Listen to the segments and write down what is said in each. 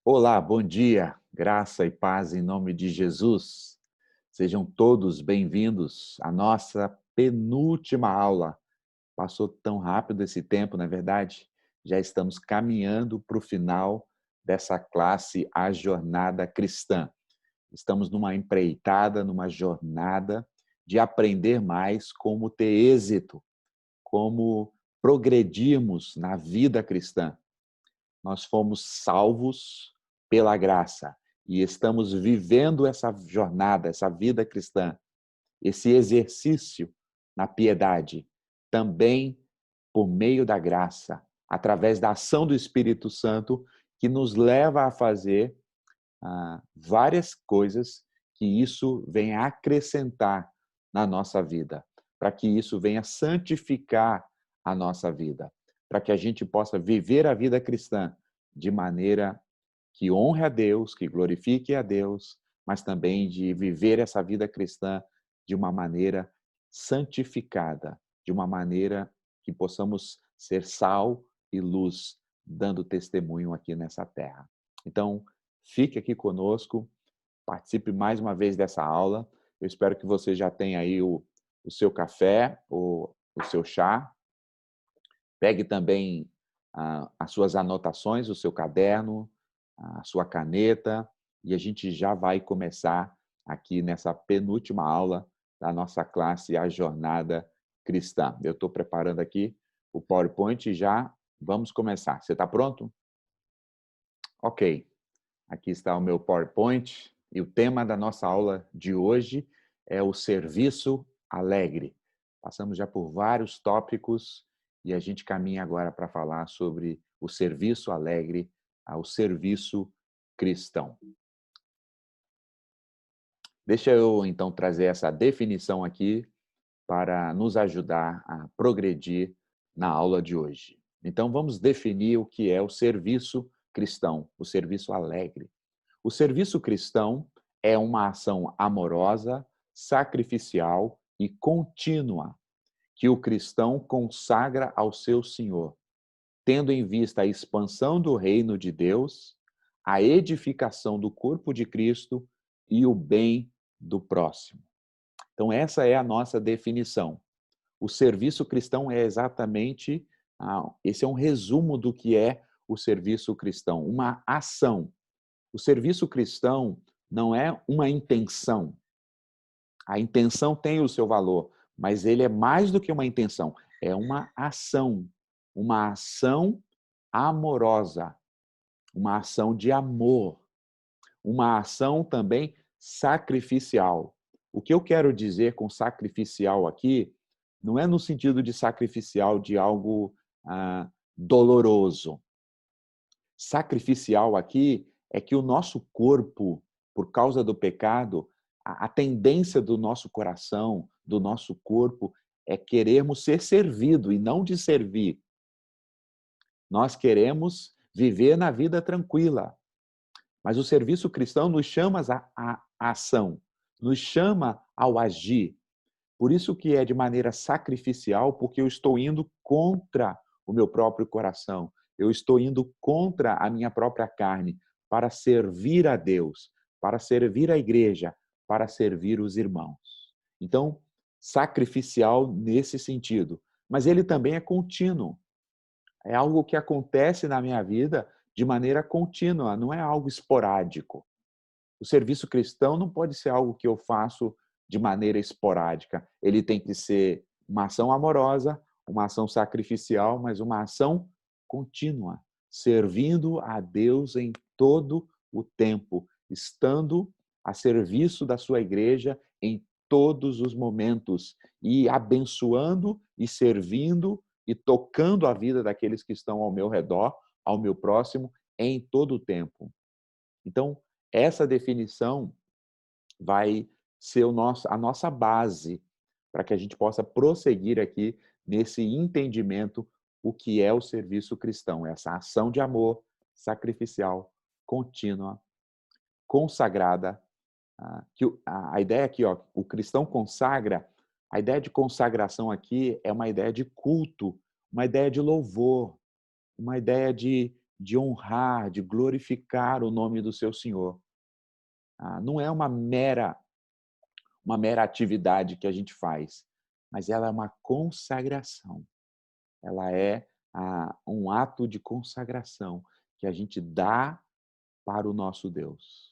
Olá, bom dia, graça e paz em nome de Jesus. Sejam todos bem-vindos à nossa penúltima aula. Passou tão rápido esse tempo, não é verdade? Já estamos caminhando para o final dessa classe, A Jornada Cristã. Estamos numa empreitada, numa jornada de aprender mais como ter êxito, como progredirmos na vida cristã. Nós fomos salvos pela graça e estamos vivendo essa jornada, essa vida cristã, esse exercício na piedade, também por meio da graça, através da ação do Espírito Santo, que nos leva a fazer várias coisas que isso venha acrescentar na nossa vida, para que isso venha santificar a nossa vida, para que a gente possa viver a vida cristã de maneira que honre a Deus, que glorifique a Deus, mas também de viver essa vida cristã de uma maneira santificada, de uma maneira que possamos ser sal e luz, dando testemunho aqui nessa terra. Então, fique aqui conosco, participe mais uma vez dessa aula. Eu espero que você já tenha aí o seu café, o seu chá. Pegue também as suas anotações, o seu caderno, a sua caneta, e a gente já vai começar aqui nessa penúltima aula da nossa classe A Jornada Cristã. Eu estou preparando aqui o PowerPoint e já vamos começar. Você está pronto? Ok. Aqui está o meu PowerPoint e o tema da nossa aula de hoje é o serviço alegre. Passamos já por vários tópicos e a gente caminha agora para falar sobre o serviço alegre, o serviço cristão. Deixa eu então trazer essa definição aqui para nos ajudar a progredir na aula de hoje. Então vamos definir o que é o serviço cristão, o serviço alegre. O serviço cristão é uma ação amorosa, sacrificial e contínua que o cristão consagra ao seu Senhor, tendo em vista a expansão do reino de Deus, a edificação do corpo de Cristo e o bem do próximo. Então, essa é a nossa definição. O serviço cristão é exatamente, esse é um resumo do que é o serviço cristão, uma ação. O serviço cristão não é uma intenção. A intenção tem o seu valor, mas ele é mais do que uma intenção, é uma ação amorosa, uma ação de amor, uma ação também sacrificial. O que eu quero dizer com sacrificial aqui não é no sentido de sacrificial de algo doloroso. Sacrificial aqui é que o nosso corpo, por causa do pecado, a tendência do nosso coração, do nosso corpo, é querermos ser servido e não de servir. Nós queremos viver na vida tranquila. Mas o serviço cristão nos chama à ação, nos chama ao agir. Por isso que é de maneira sacrificial, porque eu estou indo contra o meu próprio coração. Eu estou indo contra a minha própria carne para servir a Deus, para servir a igreja, para servir os irmãos. Então, sacrificial nesse sentido. Mas ele também é contínuo. É algo que acontece na minha vida de maneira contínua, não é algo esporádico. O serviço cristão não pode ser algo que eu faço de maneira esporádica. Ele tem que ser uma ação amorosa, uma ação sacrificial, mas uma ação contínua, servindo a Deus em todo o tempo, estando a serviço da sua igreja em todos os momentos e abençoando e servindo e tocando a vida daqueles que estão ao meu redor, ao meu próximo, em todo o tempo. Então, essa definição vai ser a nossa base para que a gente possa prosseguir aqui nesse entendimento o que é o serviço cristão, essa ação de amor sacrificial, contínua, consagrada. A ideia aqui, ó, o cristão consagra, a ideia de consagração aqui é uma ideia de culto, uma ideia de louvor, uma ideia de honrar, de glorificar o nome do seu Senhor. Não é uma mera atividade que a gente faz, mas ela é uma consagração. Ela é um ato de consagração que a gente dá para o nosso Deus.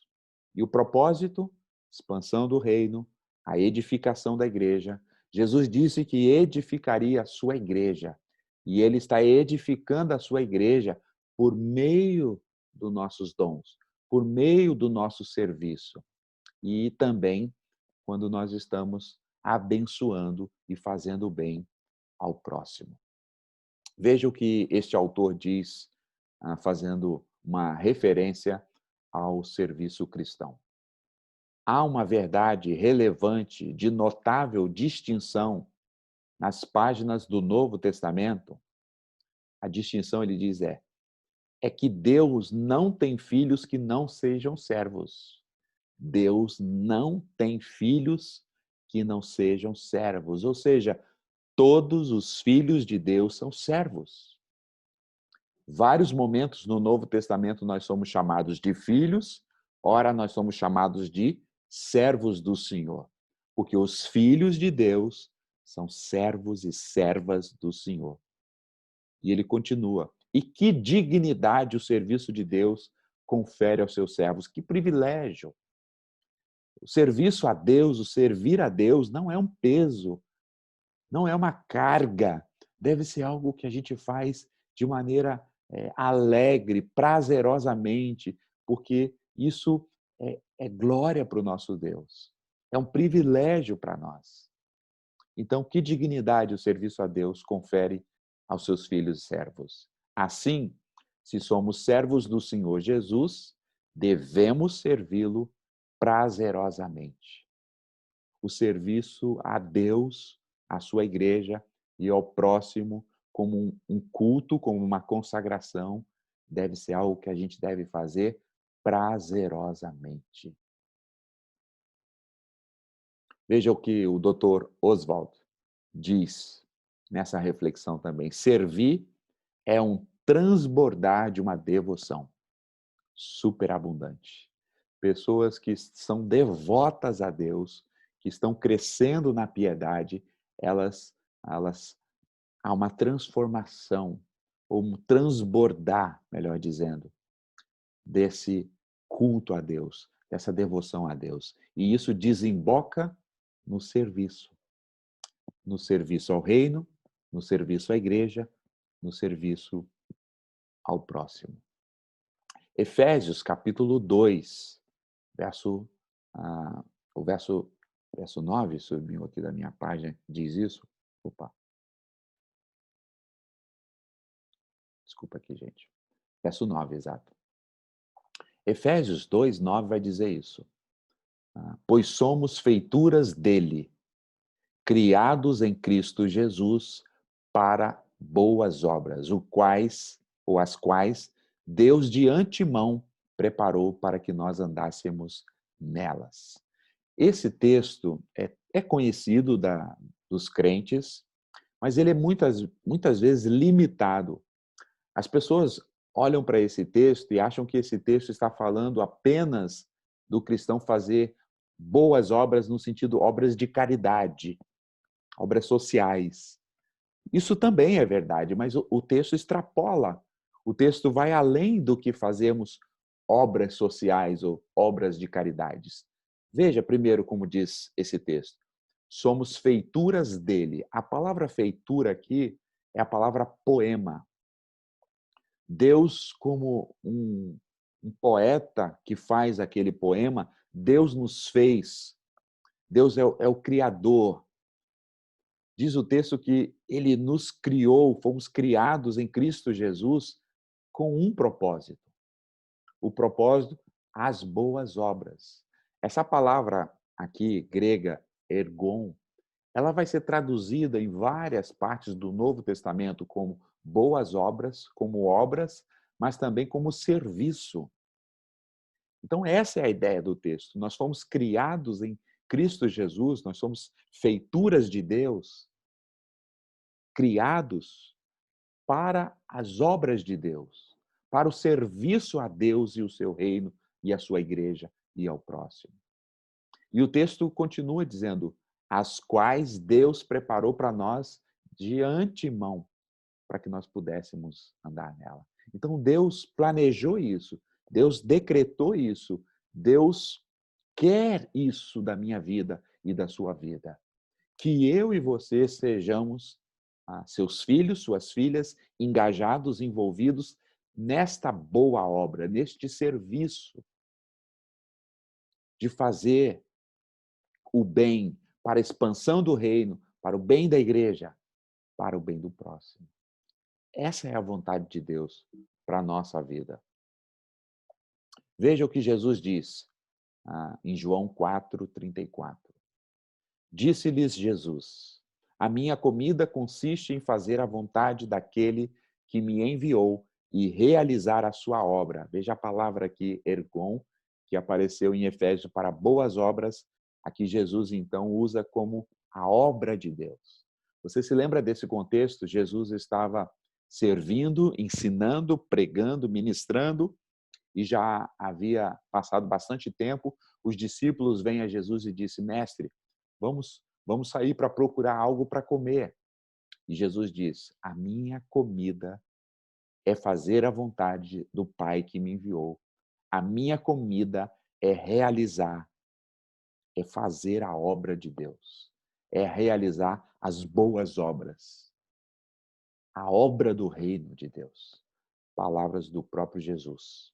E o propósito? Expansão do reino, a edificação da igreja. Jesus disse que edificaria a sua igreja. E ele está edificando a sua igreja por meio dos nossos dons, por meio do nosso serviço. E também quando nós estamos abençoando e fazendo bem ao próximo. Veja o que este autor diz, fazendo uma referência ao serviço cristão. Há uma verdade relevante, de notável distinção nas páginas do Novo Testamento. A distinção, ele diz, é que Deus não tem filhos que não sejam servos. Deus não tem filhos que não sejam servos. Ou seja, todos os filhos de Deus são servos. Vários momentos no Novo Testamento nós somos chamados de filhos, ora nós somos chamados de servos do Senhor, porque os filhos de Deus são servos e servas do Senhor. E ele continua: e que dignidade o serviço de Deus confere aos seus servos, que privilégio! O serviço a Deus, o servir a Deus não é um peso, não é uma carga, deve ser algo que a gente faz de maneira alegre, prazerosamente, porque isso é glória para o nosso Deus, é um privilégio para nós. Então, que dignidade o serviço a Deus confere aos seus filhos e servos? Assim, se somos servos do Senhor Jesus, devemos servi-lo prazerosamente. O serviço a Deus, à sua igreja e ao próximo, como um culto, como uma consagração, deve ser algo que a gente deve fazer prazerosamente. Veja o que o Dr. Oswald diz nessa reflexão também. Servir é um transbordar de uma devoção superabundante. Pessoas que são devotas a Deus, que estão crescendo na piedade, elas há uma transformação, ou um transbordar, melhor dizendo, desse culto a Deus, dessa devoção a Deus. E isso desemboca no serviço ao reino, no serviço à igreja, no serviço ao próximo. Efésios, capítulo 2, o verso 9, subiu aqui da minha página, diz isso. Opa. Desculpa aqui, gente. Verso 9, exato. Efésios 2, 9 vai dizer isso. Pois somos feituras dele, criados em Cristo Jesus para boas obras, as quais Deus de antemão preparou para que nós andássemos nelas. Esse texto é conhecido dos crentes, mas ele é muitas vezes limitado. As pessoas olham para esse texto e acham que esse texto está falando apenas do cristão fazer boas obras no sentido obras de caridade, obras sociais. Isso também é verdade, mas o texto extrapola. O texto vai além do que fazemos obras sociais ou obras de caridades. Veja primeiro como diz esse texto. Somos feituras dele. A palavra feitura aqui é a palavra poema. Deus, como um poeta que faz aquele poema, Deus nos fez. Deus é o Criador. Diz o texto que ele nos criou, fomos criados em Cristo Jesus com um propósito. O propósito, as boas obras. Essa palavra aqui, grega, ergon, ela vai ser traduzida em várias partes do Novo Testamento como boas obras, como obras, mas também como serviço. Então, essa é a ideia do texto. Nós fomos criados em Cristo Jesus, nós somos feituras de Deus, criados para as obras de Deus, para o serviço a Deus e o seu reino e a sua igreja e ao próximo. E o texto continua dizendo, as quais Deus preparou para nós de antemão, para que nós pudéssemos andar nela. Então Deus planejou isso, Deus decretou isso, Deus quer isso da minha vida e da sua vida. Que eu e você sejamos seus filhos, suas filhas, engajados, envolvidos nesta boa obra, neste serviço de fazer o bem para a expansão do reino, para o bem da igreja, para o bem do próximo. Essa é a vontade de Deus para a nossa vida. Veja o que Jesus diz em João 4:34. Disse-lhes Jesus, a minha comida consiste em fazer a vontade daquele que me enviou e realizar a sua obra. Veja a palavra aqui, ergon, que apareceu em Efésios para boas obras. Aqui Jesus, então, usa como a obra de Deus. Você se lembra desse contexto? Jesus estava servindo, ensinando, pregando, ministrando, e já havia passado bastante tempo. Os discípulos vêm a Jesus e dizem, mestre, vamos sair para procurar algo para comer. E Jesus diz, a minha comida é fazer a vontade do Pai que me enviou. A minha comida é realizar, é fazer a obra de Deus. É realizar as boas obras. A obra do reino de Deus. Palavras do próprio Jesus.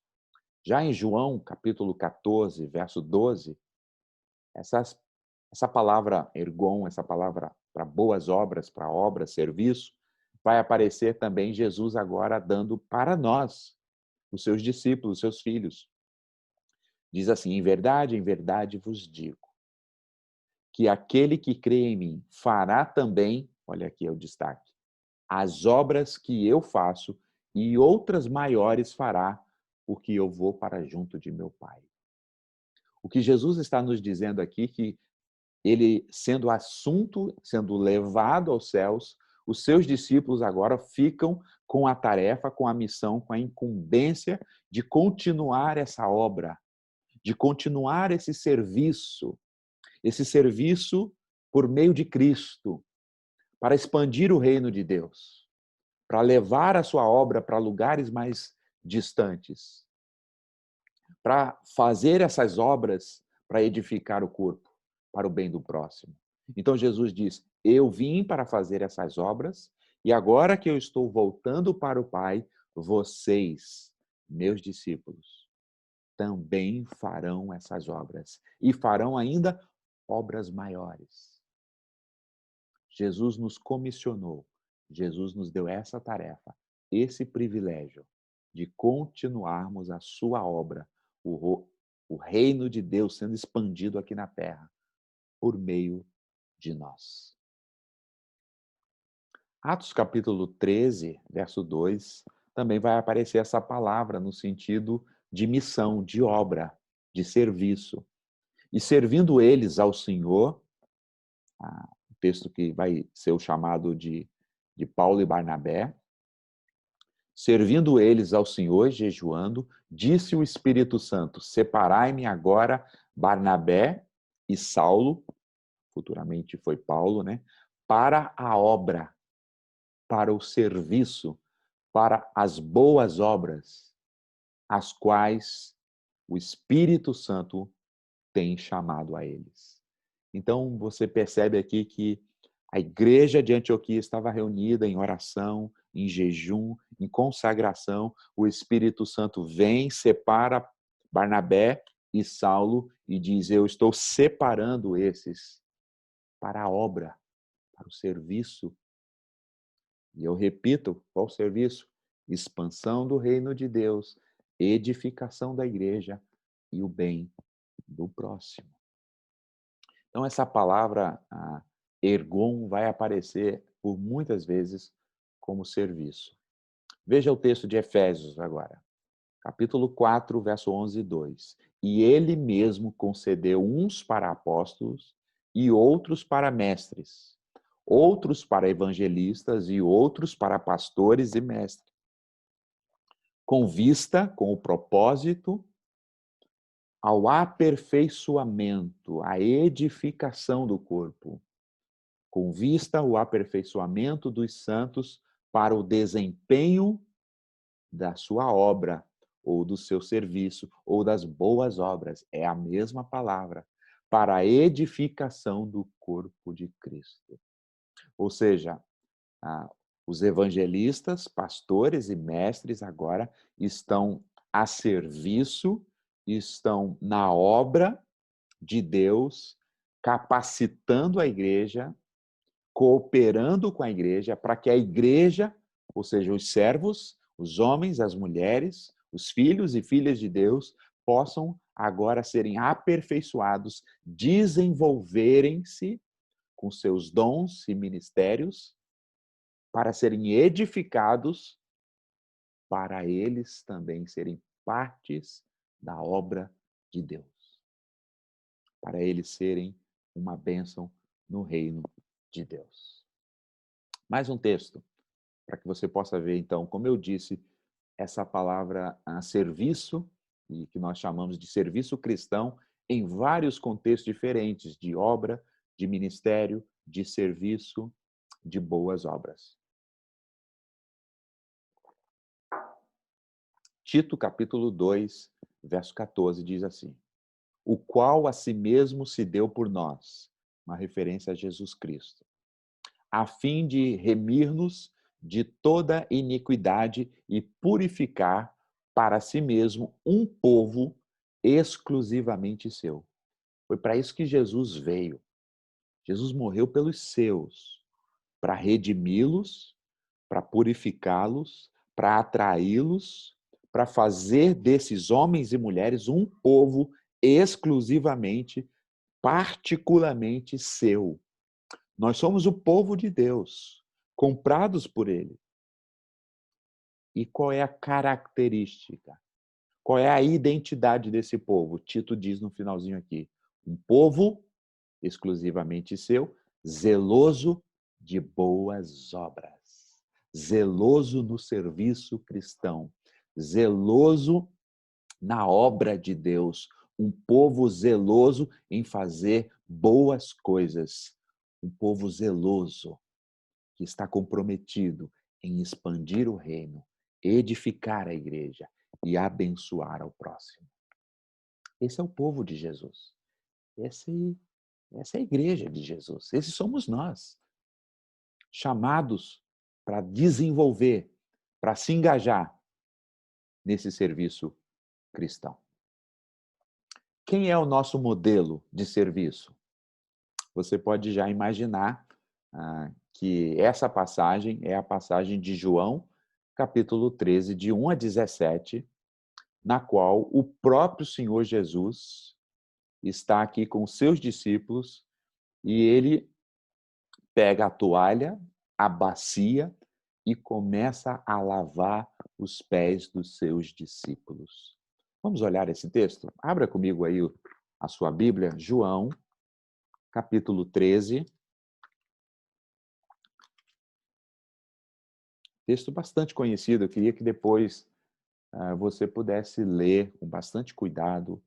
Já em João, capítulo 14, verso 12, essa palavra ergon, essa palavra para boas obras, para obra, serviço, vai aparecer também Jesus agora dando para nós, os seus discípulos, os seus filhos. Diz assim, em verdade vos digo, que aquele que crê em mim fará também, olha aqui é o destaque, as obras que eu faço e outras maiores fará, porque eu vou para junto de meu Pai. O que Jesus está nos dizendo aqui, que ele sendo assunto, sendo levado aos céus, os seus discípulos agora ficam com a tarefa, com a missão, com a incumbência de continuar essa obra, de continuar esse serviço por meio de Cristo, para expandir o reino de Deus, para levar a sua obra para lugares mais distantes, para fazer essas obras para edificar o corpo, para o bem do próximo. Então Jesus diz: eu vim para fazer essas obras e agora que eu estou voltando para o Pai, vocês, meus discípulos, também farão essas obras e farão ainda obras maiores. Jesus nos comissionou, Jesus nos deu essa tarefa, esse privilégio de continuarmos a sua obra, o reino de Deus sendo expandido aqui na terra, por meio de nós. Atos capítulo 13, verso 2, também vai aparecer essa palavra no sentido de missão, de obra, de serviço. E servindo eles ao Senhor, o texto que vai ser o chamado de Paulo e Barnabé, servindo eles ao Senhor, jejuando, disse o Espírito Santo, separai-me agora Barnabé e Saulo, futuramente foi Paulo, né, para a obra, para o serviço, para as boas obras, as quais o Espírito Santo tem chamado a eles. Então, você percebe aqui que a igreja de Antioquia estava reunida em oração, em jejum, em consagração. O Espírito Santo vem, separa Barnabé e Saulo e diz, eu estou separando esses para a obra, para o serviço. E eu repito, qual o serviço? Expansão do reino de Deus, edificação da igreja e o bem do próximo. Então, essa palavra ergon vai aparecer por muitas vezes como serviço. Veja o texto de Efésios agora, capítulo 4, verso 11 e 2. E ele mesmo concedeu uns para apóstolos e outros para mestres, outros para evangelistas e outros para pastores e mestres, com vista, com o propósito, ao aperfeiçoamento, à edificação do corpo, com vista ao aperfeiçoamento dos santos para o desempenho da sua obra, ou do seu serviço, ou das boas obras. É a mesma palavra. Para a edificação do corpo de Cristo. Ou seja, os evangelistas, pastores e mestres agora estão a serviço, estão na obra de Deus, capacitando a igreja, cooperando com a igreja, para que a igreja, ou seja, os servos, os homens, as mulheres, os filhos e filhas de Deus, possam agora serem aperfeiçoados, desenvolverem-se com seus dons e ministérios, para serem edificados, para eles também serem partes da obra de Deus, para eles serem uma bênção no reino de Deus. Mais um texto, para que você possa ver, então, como eu disse, essa palavra serviço, e que nós chamamos de serviço cristão, em vários contextos diferentes, de obra, de ministério, de serviço, de boas obras. Tito, capítulo 2, verso 14, diz assim: o qual a si mesmo se deu por nós, uma referência a Jesus Cristo, a fim de remir-nos de toda iniquidade e purificar para si mesmo um povo exclusivamente seu. Foi para isso que Jesus veio. Jesus morreu pelos seus, para redimi-los, para purificá-los, para atraí-los, para fazer desses homens e mulheres um povo exclusivamente, particularmente seu. Nós somos o povo de Deus, comprados por Ele. E qual é a característica? Qual é a identidade desse povo? Tito diz no finalzinho aqui: um povo exclusivamente seu, zeloso de boas obras, zeloso no serviço cristão, zeloso na obra de Deus, um povo zeloso em fazer boas coisas, um povo zeloso que está comprometido em expandir o reino, edificar a igreja e abençoar ao próximo. Esse é o povo de Jesus. Essa é a igreja de Jesus. Esses somos nós, chamados para desenvolver, para se engajar nesse serviço cristão. Quem é o nosso modelo de serviço? Você pode já imaginar que essa passagem é a passagem de João, capítulo 13, de 1 a 17, na qual o próprio Senhor Jesus está aqui com os seus discípulos e ele pega a toalha, a bacia e começa a lavar os pés dos seus discípulos. Vamos olhar esse texto? Abra comigo aí a sua Bíblia, João, capítulo 13. Texto bastante conhecido, eu queria que depois você pudesse ler com bastante cuidado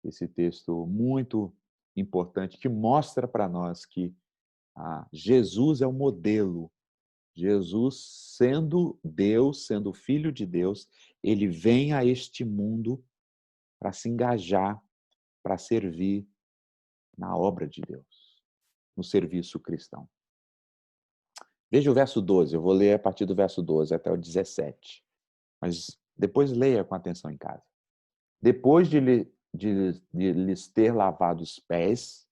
esse texto muito importante, que mostra para nós que Jesus é o modelo. Jesus, sendo Deus, sendo Filho de Deus, ele vem a este mundo para se engajar, para servir na obra de Deus, no serviço cristão. Veja o verso 12, eu vou ler a partir do verso 12 até o 17, mas depois leia com atenção em casa. Depois de lhes ter lavado os pés,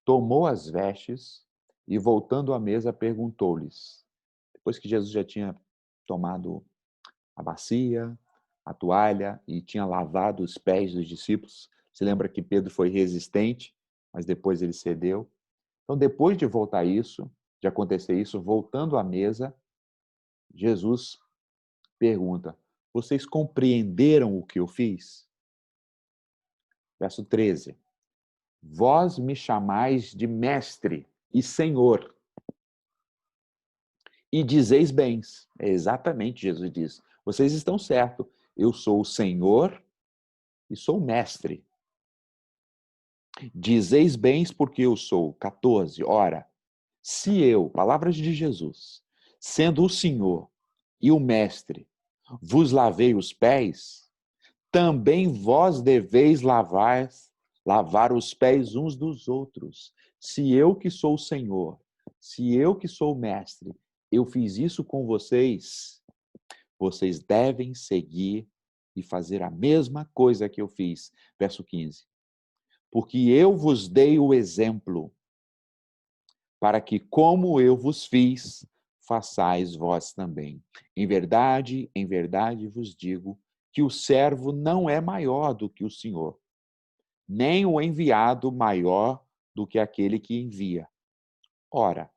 tomou as vestes e, voltando à mesa, perguntou-lhes, depois que Jesus já tinha tomado a bacia, a toalha e tinha lavado os pés dos discípulos. Se lembra que Pedro foi resistente, mas depois ele cedeu. Então, depois de voltar isso, de acontecer isso, voltando à mesa, Jesus pergunta: vocês compreenderam o que eu fiz? Verso 13. Vós me chamais de mestre e senhor, e dizeis bens. É exatamente, Jesus diz. Vocês estão certos. Eu sou o Senhor e sou o mestre. Dizeis bem porque eu sou. 14. Ora, se eu, palavras de Jesus, sendo o Senhor e o mestre, vos lavei os pés, também vós deveis lavar os pés uns dos outros. Se eu que sou o Senhor, se eu que sou o mestre, eu fiz isso com vocês, vocês devem seguir e fazer a mesma coisa que eu fiz. Verso 15. Porque eu vos dei o exemplo, para que, como eu vos fiz, façais vós também. Em verdade vos digo que o servo não é maior do que o Senhor, nem o enviado maior do que aquele que envia. Ora,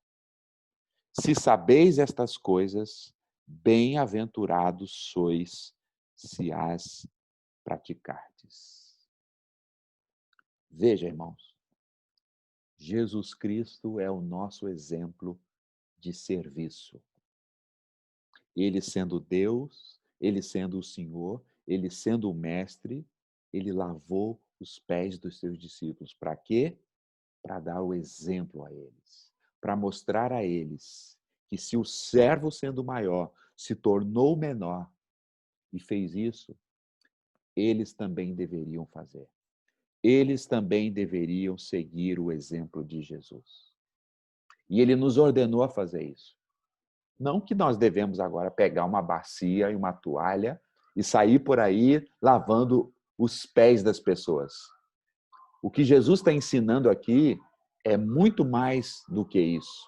se sabeis estas coisas, bem-aventurados sois se as praticardes. Veja, irmãos, Jesus Cristo é o nosso exemplo de serviço. Ele sendo Deus, ele sendo o Senhor, ele sendo o mestre, ele lavou os pés dos seus discípulos. Para quê? Para dar o exemplo a eles, para mostrar a eles que se o servo sendo maior se tornou menor e fez isso, eles também deveriam fazer. Eles também deveriam seguir o exemplo de Jesus. E ele nos ordenou a fazer isso. Não que nós devemos agora pegar uma bacia e uma toalha e sair por aí lavando os pés das pessoas. O que Jesus está ensinando aqui é muito mais do que isso.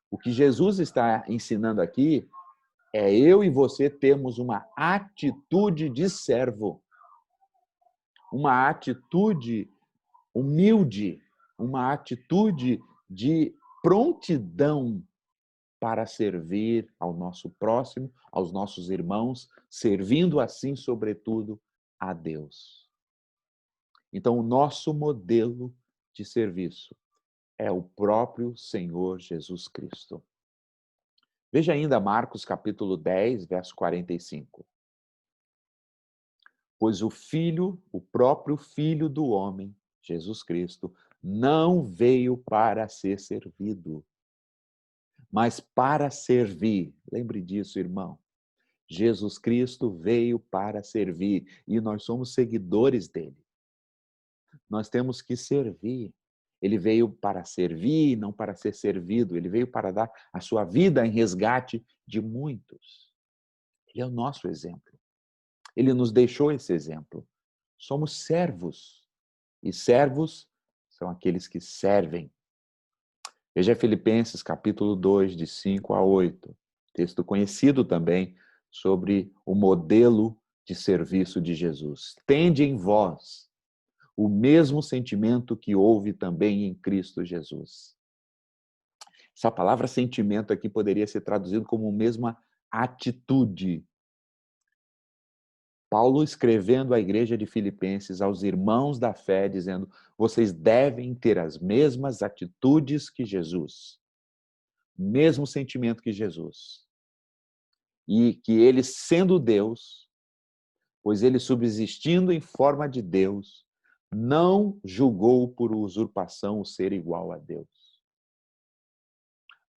O que Jesus está ensinando aqui é eu e você termos uma atitude de servo, uma atitude humilde, uma atitude de prontidão para servir ao nosso próximo, aos nossos irmãos, servindo assim, sobretudo, a Deus. Então, o nosso modelo de serviço é o próprio Senhor Jesus Cristo. Veja ainda Marcos capítulo 10, verso 45. Pois o Filho, o próprio Filho do homem, Jesus Cristo, não veio para ser servido, mas para servir. Lembre disso, irmão. Jesus Cristo veio para servir e nós somos seguidores dele. Nós temos que servir. Ele veio para servir, não para ser servido. Ele veio para dar a sua vida em resgate de muitos. Ele é o nosso exemplo. Ele nos deixou esse exemplo. Somos servos. E servos são aqueles que servem. Veja Filipenses capítulo 2, de 5 a 8. Texto conhecido também sobre o modelo de serviço de Jesus. Tende em vós o mesmo sentimento que houve também em Cristo Jesus. Essa palavra sentimento aqui poderia ser traduzido como mesma atitude. Paulo escrevendo à igreja de Filipenses, aos irmãos da fé, dizendo: vocês devem ter as mesmas atitudes que Jesus, o mesmo sentimento que Jesus. E que ele, sendo Deus, pois ele subsistindo em forma de Deus, não julgou por usurpação o ser igual a Deus.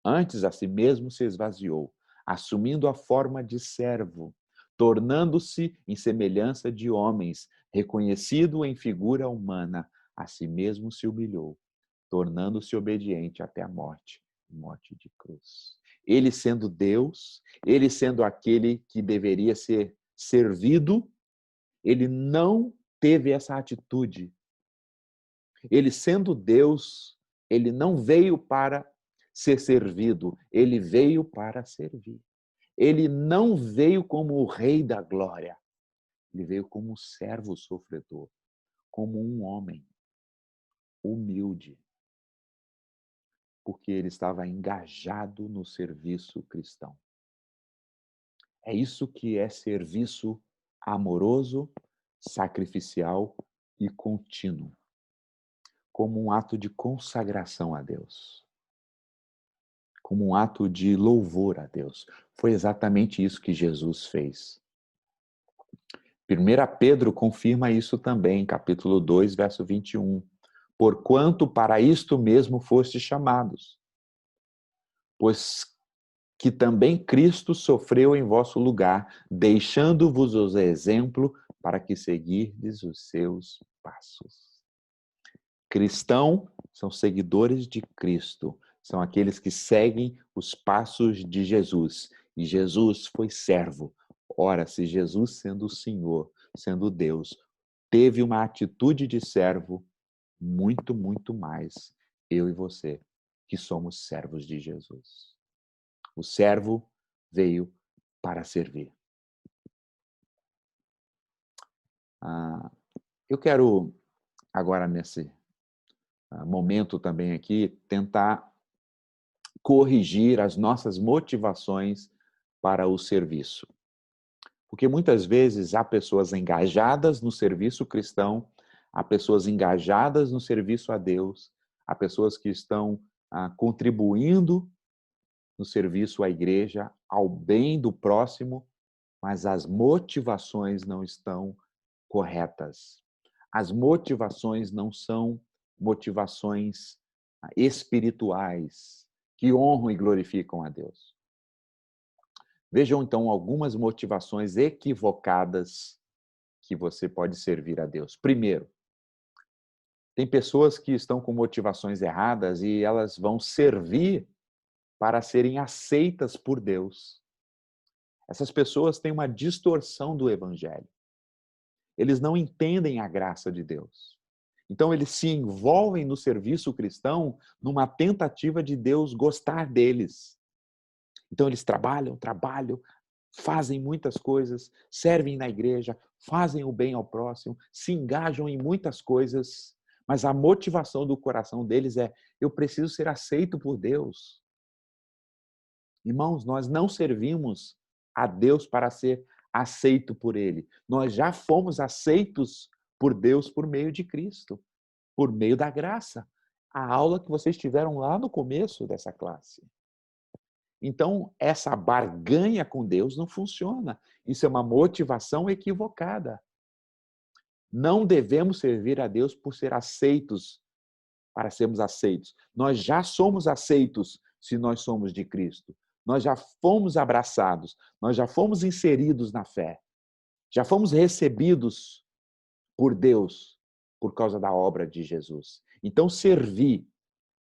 Antes, a si mesmo se esvaziou, assumindo a forma de servo, tornando-se em semelhança de homens, reconhecido em figura humana, a si mesmo se humilhou, tornando-se obediente até a morte, morte de cruz. Ele sendo Deus, ele sendo aquele que deveria ser servido, ele não teve essa atitude. Ele sendo Deus, ele não veio para ser servido, ele veio para servir. Ele não veio como o rei da glória, ele veio como um servo sofredor, como um homem humilde, porque ele estava engajado no serviço cristão. É isso que é serviço amoroso, sacrificial e contínuo, como um ato de consagração a Deus, como um ato de louvor a Deus. Foi exatamente isso que Jesus fez. 1 Pedro confirma isso também, capítulo 2, verso 21. Porquanto para isto mesmo fostes chamados, pois que também Cristo sofreu em vosso lugar, deixando-vos o exemplo para que seguirdes os seus passos. Cristão são seguidores de Cristo, são aqueles que seguem os passos de Jesus. E Jesus foi servo. Ora, se Jesus, sendo o Senhor, sendo Deus, teve uma atitude de servo, muito, muito mais eu e você, que somos servos de Jesus. O servo veio para servir. Eu quero, agora nesse momento também aqui, tentar corrigir as nossas motivações para o serviço. Porque muitas vezes há pessoas engajadas no serviço cristão, há pessoas engajadas no serviço a Deus, há pessoas que estão contribuindo no serviço à igreja, ao bem do próximo, mas as motivações não estão corretas. As motivações não são motivações espirituais que honram e glorificam a Deus. Vejam então algumas motivações equivocadas que você pode servir a Deus. Primeiro, tem pessoas que estão com motivações erradas e elas vão servir para serem aceitas por Deus. Essas pessoas têm uma distorção do evangelho. Eles não entendem a graça de Deus. Então, eles se envolvem no serviço cristão numa tentativa de Deus gostar deles. Então, eles trabalham, fazem muitas coisas, servem na igreja, fazem o bem ao próximo, se engajam em muitas coisas, mas a motivação do coração deles é: eu preciso ser aceito por Deus. Irmãos, nós não servimos a Deus para ser aceito por Ele. Nós já fomos aceitos por Deus por meio de Cristo, por meio da graça. A aula que vocês tiveram lá no começo dessa classe. Então, essa barganha com Deus não funciona. Isso é uma motivação equivocada. Não devemos servir a Deus por ser aceitos, para sermos aceitos. Nós já somos aceitos se nós somos de Cristo. Nós já fomos abraçados, nós já fomos inseridos na fé. Já fomos recebidos por Deus por causa da obra de Jesus. Então, servir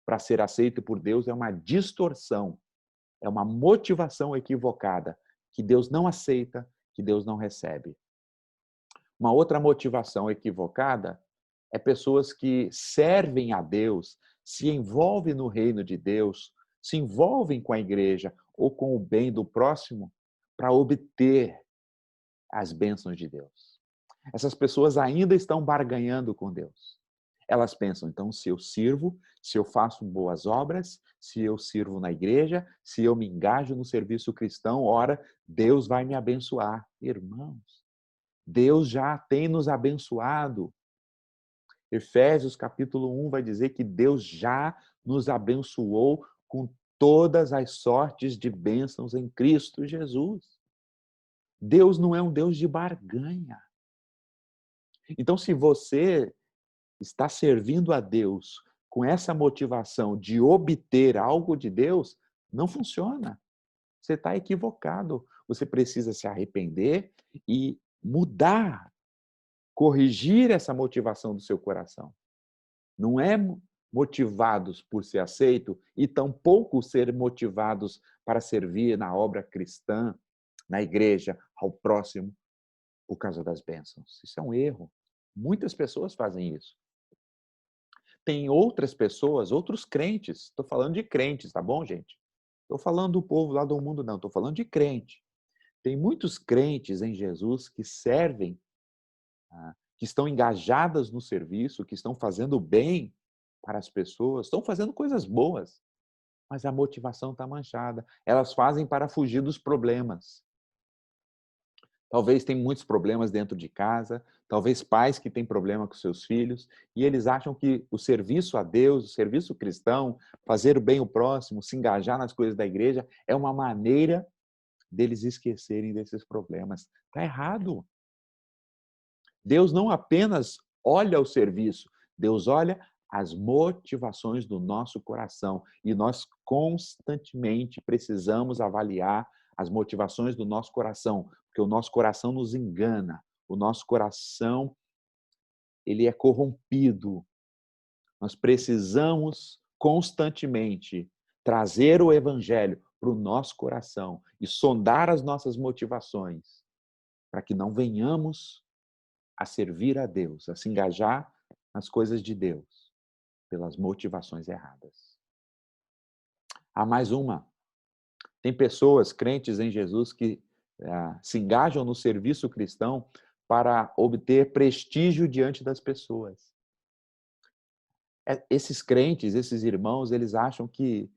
para ser aceito por Deus é uma distorção, é uma motivação equivocada, que Deus não aceita, que Deus não recebe. Uma outra motivação equivocada é pessoas que servem a Deus, se envolvem no reino de Deus, se envolvem com a igreja ou com o bem do próximo para obter as bênçãos de Deus. Essas pessoas ainda estão barganhando com Deus. Elas pensam, então, se eu sirvo, se eu faço boas obras, se eu sirvo na igreja, se eu me engajo no serviço cristão, ora, Deus vai me abençoar. Irmãos, Deus já tem nos abençoado. Efésios capítulo 1 vai dizer que Deus já nos abençoou com todas as sortes de bênçãos em Cristo Jesus. Deus não é um Deus de barganha. Então, se você está servindo a Deus com essa motivação de obter algo de Deus, não funciona. Você está equivocado. Você precisa se arrepender e mudar, corrigir essa motivação do seu coração. Não é motivados por ser aceito e tampouco ser motivados para servir na obra cristã, na igreja, ao próximo, por causa das bênçãos. Isso é um erro. Muitas pessoas fazem isso. Tem outras pessoas, outros crentes, estou falando de crentes, tá bom, gente? Estou falando do povo lá do mundo, não, estou falando de crente. Tem muitos crentes em Jesus que servem, que estão engajadas no serviço, que estão fazendo bem para as pessoas, estão fazendo coisas boas, mas a motivação está manchada. Elas fazem para fugir dos problemas. Talvez tem muitos problemas dentro de casa, talvez pais que têm problema com seus filhos, e eles acham que o serviço a Deus, o serviço cristão, fazer o bem ao próximo, se engajar nas coisas da igreja, é uma maneira deles esquecerem desses problemas. Está errado. Deus não apenas olha o serviço, Deus olha as motivações do nosso coração. E nós constantemente precisamos avaliar as motivações do nosso coração, porque o nosso coração nos engana, o nosso coração ele é corrompido. Nós precisamos constantemente trazer o evangelho para o nosso coração e sondar as nossas motivações, para que não venhamos a servir a Deus, a se engajar nas coisas de Deus, pelas motivações erradas. Há mais uma. Tem pessoas crentes em Jesus que se engajam no serviço cristão para obter prestígio diante das pessoas. Esses crentes, esses irmãos, eles acham que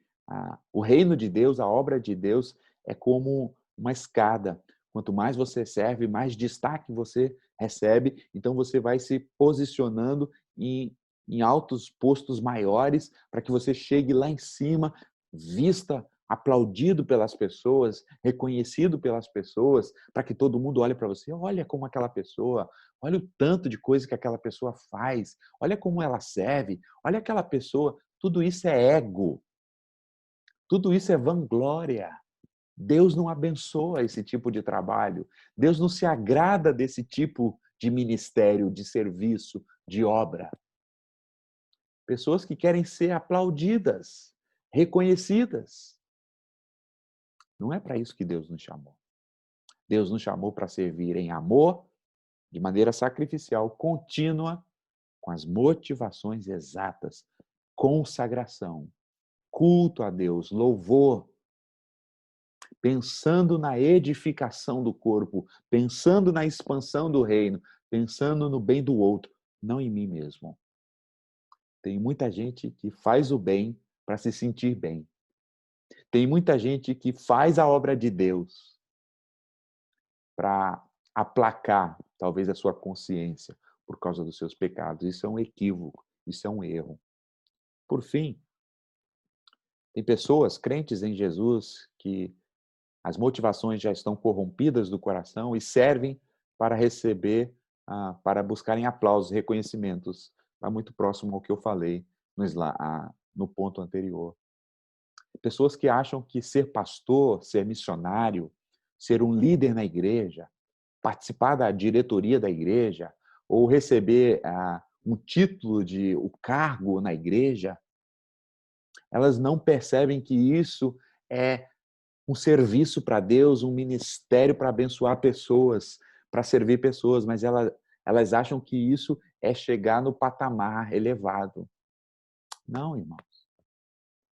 o reino de Deus, a obra de Deus, é como uma escada. Quanto mais você serve, mais destaque você recebe, então você vai se posicionando em altos postos maiores para que você chegue lá em cima, vista, aplaudido pelas pessoas, reconhecido pelas pessoas, para que todo mundo olhe para você. Olha como aquela pessoa, olha o tanto de coisa que aquela pessoa faz, olha como ela serve, olha aquela pessoa. Tudo isso é ego, tudo isso é vanglória. Deus não abençoa esse tipo de trabalho. Deus não se agrada desse tipo de ministério, de serviço, de obra. Pessoas que querem ser aplaudidas, reconhecidas. Não é para isso que Deus nos chamou. Deus nos chamou para servir em amor, de maneira sacrificial, contínua, com as motivações exatas, consagração, culto a Deus, louvor, pensando na edificação do corpo, pensando na expansão do reino, pensando no bem do outro, não em mim mesmo. Tem muita gente que faz o bem para se sentir bem. Tem muita gente que faz a obra de Deus para aplacar, talvez, a sua consciência por causa dos seus pecados. Isso é um equívoco, isso é um erro. Por fim, tem pessoas crentes em Jesus que as motivações já estão corrompidas do coração e servem para receber, para buscarem aplausos, reconhecimentos. Está muito próximo ao que eu falei no ponto anterior. Pessoas que acham que ser pastor, ser missionário, ser um líder na igreja, participar da diretoria da igreja, ou receber um título de o cargo na igreja, elas não percebem que isso é um serviço para Deus, um ministério para abençoar pessoas, para servir pessoas, mas elas acham que isso é chegar no patamar elevado. Não, irmãos.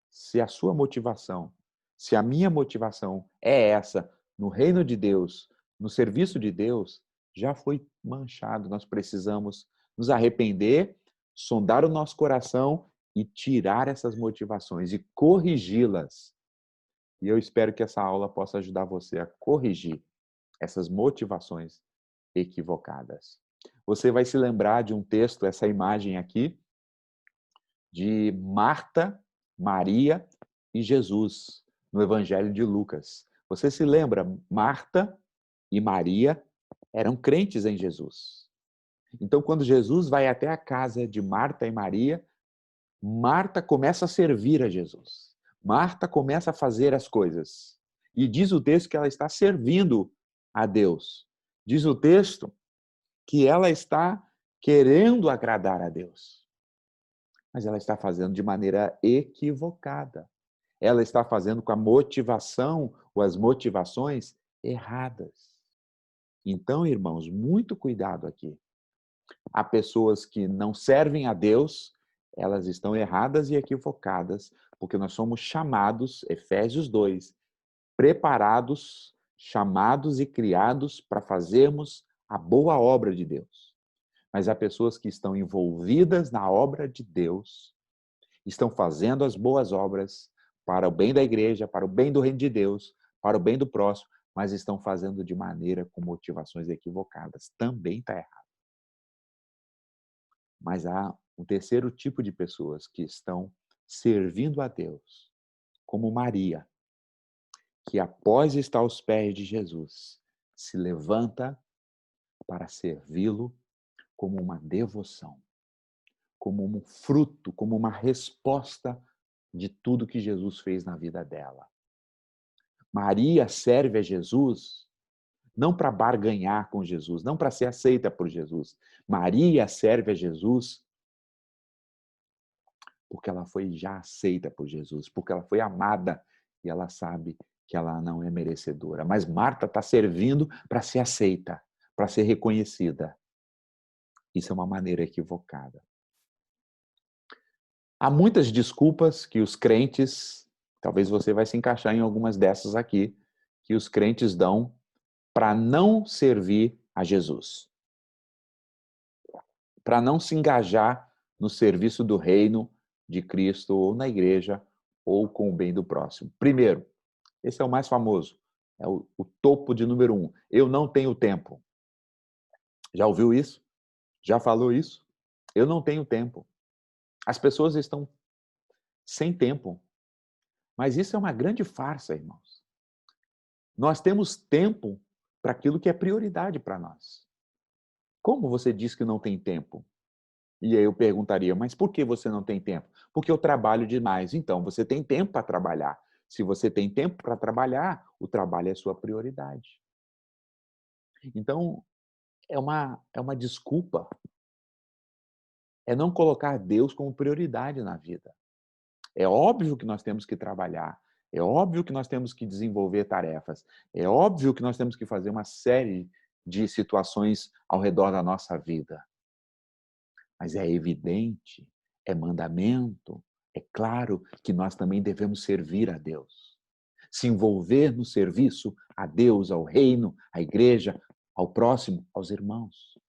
Se a sua motivação, se a minha motivação é essa, no reino de Deus, no serviço de Deus, já foi manchado. Nós precisamos nos arrepender, sondar o nosso coração e tirar essas motivações e corrigi-las. E eu espero que essa aula possa ajudar você a corrigir essas motivações equivocadas. Você vai se lembrar de um texto, essa imagem aqui, de Marta, Maria e Jesus, no Evangelho de Lucas. Você se lembra? Marta e Maria eram crentes em Jesus. Então, quando Jesus vai até a casa de Marta e Maria, Marta começa a servir a Jesus. Marta começa a fazer as coisas. E diz o texto que ela está servindo a Deus. Diz o texto que ela está querendo agradar a Deus. Mas ela está fazendo de maneira equivocada. Ela está fazendo com a motivação ou as motivações erradas. Então, irmãos, muito cuidado aqui. Há pessoas que não servem a Deus, elas estão erradas e equivocadas, porque nós somos chamados, Efésios 2, preparados, chamados e criados para fazermos a boa obra de Deus. Mas há pessoas que estão envolvidas na obra de Deus, estão fazendo as boas obras para o bem da igreja, para o bem do reino de Deus, para o bem do próximo, mas estão fazendo de maneira com motivações equivocadas. Também está errado. Mas há um terceiro tipo de pessoas que estão servindo a Deus, como Maria, que após estar aos pés de Jesus, se levanta para servi-lo como uma devoção, como um fruto, como uma resposta de tudo que Jesus fez na vida dela. Maria serve a Jesus não para barganhar com Jesus, não para ser aceita por Jesus. Maria serve a Jesus porque ela foi já aceita por Jesus, porque ela foi amada e ela sabe que ela não é merecedora. Mas Marta está servindo para ser aceita, para ser reconhecida. Isso é uma maneira equivocada. Há muitas desculpas que os crentes, talvez você vai se encaixar em algumas dessas aqui, que os crentes dão para não servir a Jesus, para não se engajar no serviço do reino de Cristo ou na igreja ou com o bem do próximo. Primeiro, esse é o mais famoso, é o topo de número 1. Eu não tenho tempo. Já ouviu isso? Já falou isso? Eu não tenho tempo. As pessoas estão sem tempo. Mas isso é uma grande farsa, irmãos. Nós temos tempo para aquilo que é prioridade para nós. Como você diz que não tem tempo? E aí eu perguntaria, mas por que você não tem tempo? Porque eu trabalho demais. Então, você tem tempo para trabalhar. Se você tem tempo para trabalhar, o trabalho é sua prioridade. Então, é uma desculpa. É não colocar Deus como prioridade na vida. É óbvio que nós temos que trabalhar. É óbvio que nós temos que desenvolver tarefas. É óbvio que nós temos que fazer uma série de situações ao redor da nossa vida. Mas é evidente, é mandamento, é claro que nós também devemos servir a Deus. Se envolver no serviço a Deus, ao reino, à igreja, ao próximo, aos irmãos.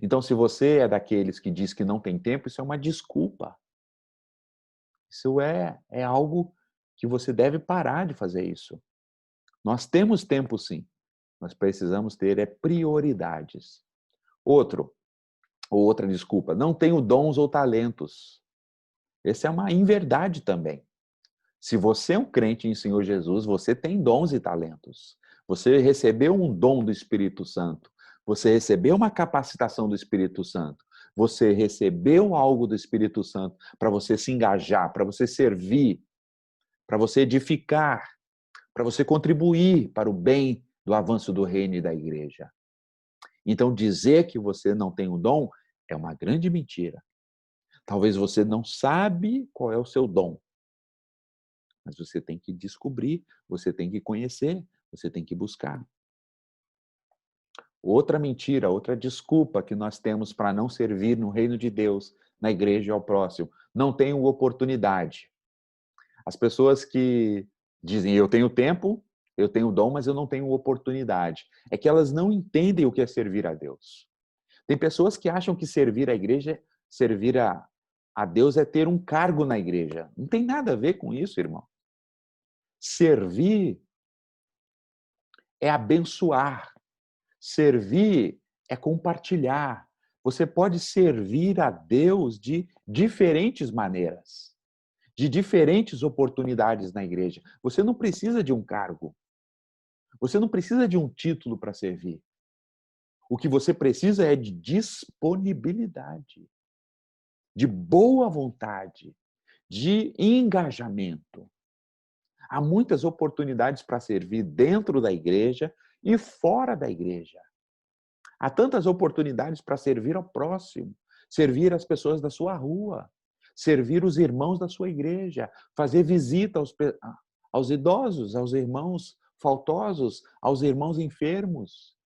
Então, se você é daqueles que diz que não tem tempo, isso é uma desculpa. Isso é algo que você deve parar de fazer isso. Nós temos tempo sim. Nós precisamos ter prioridades. Outra desculpa, não tenho dons ou talentos. Essa é uma inverdade também. Se você é um crente em Senhor Jesus, você tem dons e talentos. Você recebeu um dom do Espírito Santo. Você recebeu uma capacitação do Espírito Santo. Você recebeu algo do Espírito Santo para você se engajar, para você servir, para você edificar, para você contribuir para o bem do avanço do reino e da igreja. Então, dizer que você não tem o dom é uma grande mentira. Talvez você não sabe qual é o seu dom, mas você tem que descobrir, você tem que conhecer, você tem que buscar. Outra mentira, outra desculpa que nós temos para não servir no reino de Deus, na igreja e ao próximo, não tenho oportunidade. As pessoas que dizem, eu tenho tempo, eu tenho dom, mas eu não tenho oportunidade. É que elas não entendem o que é servir a Deus. Tem pessoas que acham que servir a igreja, servir a Deus é ter um cargo na igreja. Não tem nada a ver com isso, irmão. Servir é abençoar. Servir é compartilhar. Você pode servir a Deus de diferentes maneiras, de diferentes oportunidades na igreja. Você não precisa de um cargo. Você não precisa de um título para servir. O que você precisa é de disponibilidade, de boa vontade, de engajamento. Há muitas oportunidades para servir dentro da igreja e fora da igreja. Há tantas oportunidades para servir ao próximo, servir as pessoas da sua rua, servir os irmãos da sua igreja, fazer visita aos idosos, aos irmãos faltosos, aos irmãos enfermos,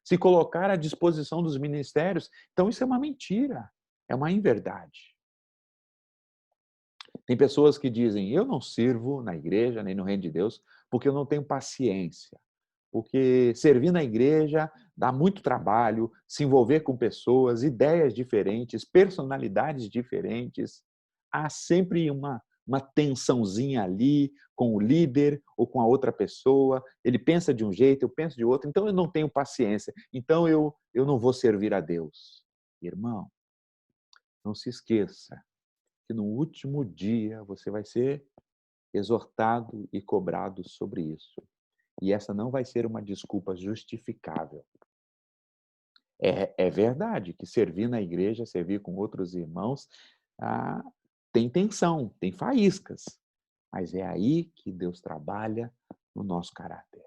se colocar à disposição dos ministérios. Então, isso é uma mentira, é uma inverdade. Tem pessoas que dizem, eu não sirvo na igreja nem no reino de Deus porque eu não tenho paciência. Porque servir na igreja dá muito trabalho, se envolver com pessoas, ideias diferentes, personalidades diferentes. Há sempre uma tensãozinha ali com o líder ou com a outra pessoa. Ele pensa de um jeito, eu penso de outro, então eu não tenho paciência. Então eu não vou servir a Deus. Irmão, não se esqueça que no último dia você vai ser exortado e cobrado sobre isso. E essa não vai ser uma desculpa justificável. É verdade que servir na igreja, servir com outros irmãos, ah, tem tensão, tem faíscas, mas é aí que Deus trabalha no nosso caráter.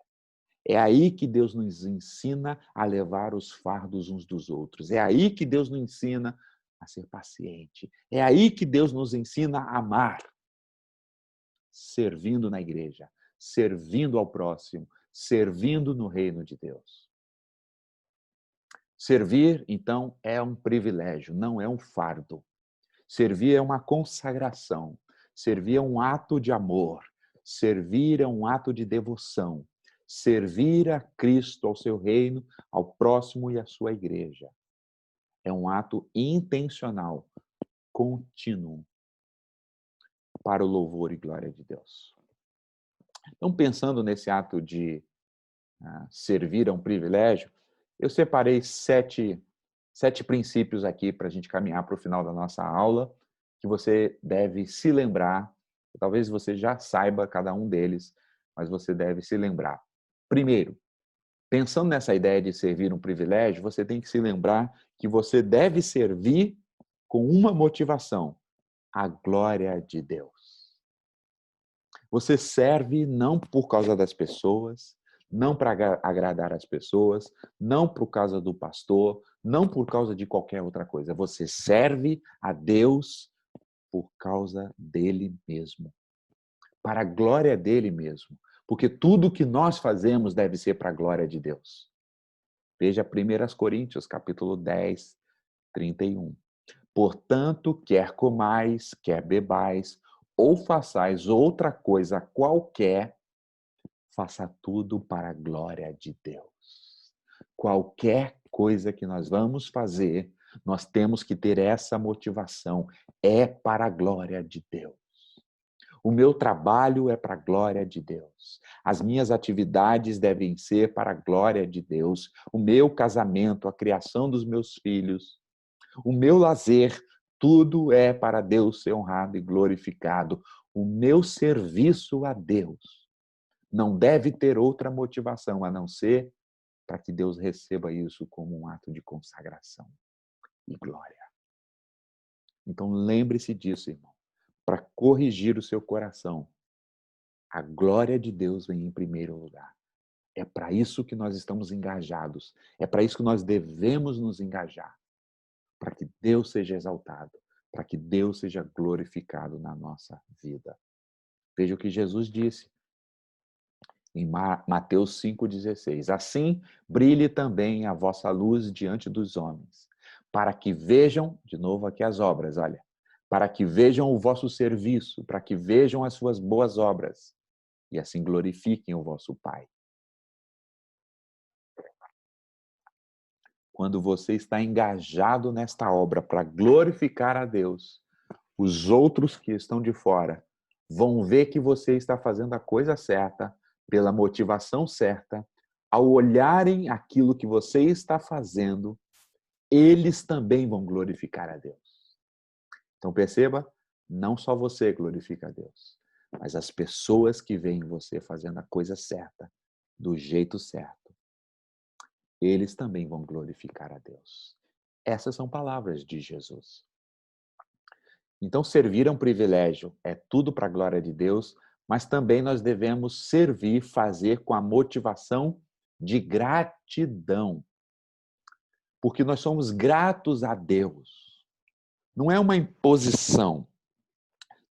É aí que Deus nos ensina a levar os fardos uns dos outros. É aí que Deus nos ensina a ser paciente. É aí que Deus nos ensina a amar, servindo na igreja, servindo ao próximo, servindo no reino de Deus. Servir, então, é um privilégio, não é um fardo. Servir é uma consagração. Servir é um ato de amor. Servir é um ato de devoção. Servir a Cristo, ao seu reino, ao próximo e à sua igreja. É um ato intencional, contínuo, para o louvor e glória de Deus. Então, pensando nesse ato de servir é um privilégio, eu separei sete princípios aqui para a gente caminhar para o final da nossa aula, que você deve se lembrar. Talvez você já saiba cada um deles, mas você deve se lembrar. Primeiro, pensando nessa ideia de servir um privilégio, você tem que se lembrar que você deve servir com uma motivação: a glória de Deus. Você serve não por causa das pessoas, não para agradar as pessoas, não por causa do pastor, não por causa de qualquer outra coisa. Você serve a Deus por causa dele mesmo, para a glória dele mesmo. Porque tudo que nós fazemos deve ser para a glória de Deus. Veja 1 Coríntios, capítulo 10, 31. Portanto, quer comais, quer bebais, ou façais outra coisa qualquer, faça tudo para a glória de Deus. Qualquer coisa que nós vamos fazer, nós temos que ter essa motivação. É para a glória de Deus. O meu trabalho é para a glória de Deus. As minhas atividades devem ser para a glória de Deus. O meu casamento, a criação dos meus filhos, o meu lazer, tudo é para Deus ser honrado e glorificado. O meu serviço a Deus não deve ter outra motivação a não ser para que Deus receba isso como um ato de consagração e glória. Então lembre-se disso, irmão. Para corrigir o seu coração, a glória de Deus vem em primeiro lugar. É para isso que nós estamos engajados. É para isso que nós devemos nos engajar. Para que Deus seja exaltado. Para que Deus seja glorificado na nossa vida. Veja o que Jesus disse em Mateus 5,16. Assim, brilhe também a vossa luz diante dos homens, para que vejam, de novo aqui as obras, olha, para que vejam o vosso serviço, para que vejam as suas boas obras, e assim glorifiquem o vosso Pai. Quando você está engajado nesta obra para glorificar a Deus, os outros que estão de fora vão ver que você está fazendo a coisa certa, pela motivação certa. Ao olharem aquilo que você está fazendo, eles também vão glorificar a Deus. Então perceba, não só você glorifica a Deus, mas as pessoas que veem você fazendo a coisa certa, do jeito certo, eles também vão glorificar a Deus. Essas são palavras de Jesus. Então, servir é um privilégio, é tudo para a glória de Deus, mas também nós devemos servir, fazer com a motivação de gratidão. Porque nós somos gratos a Deus. Não é uma imposição,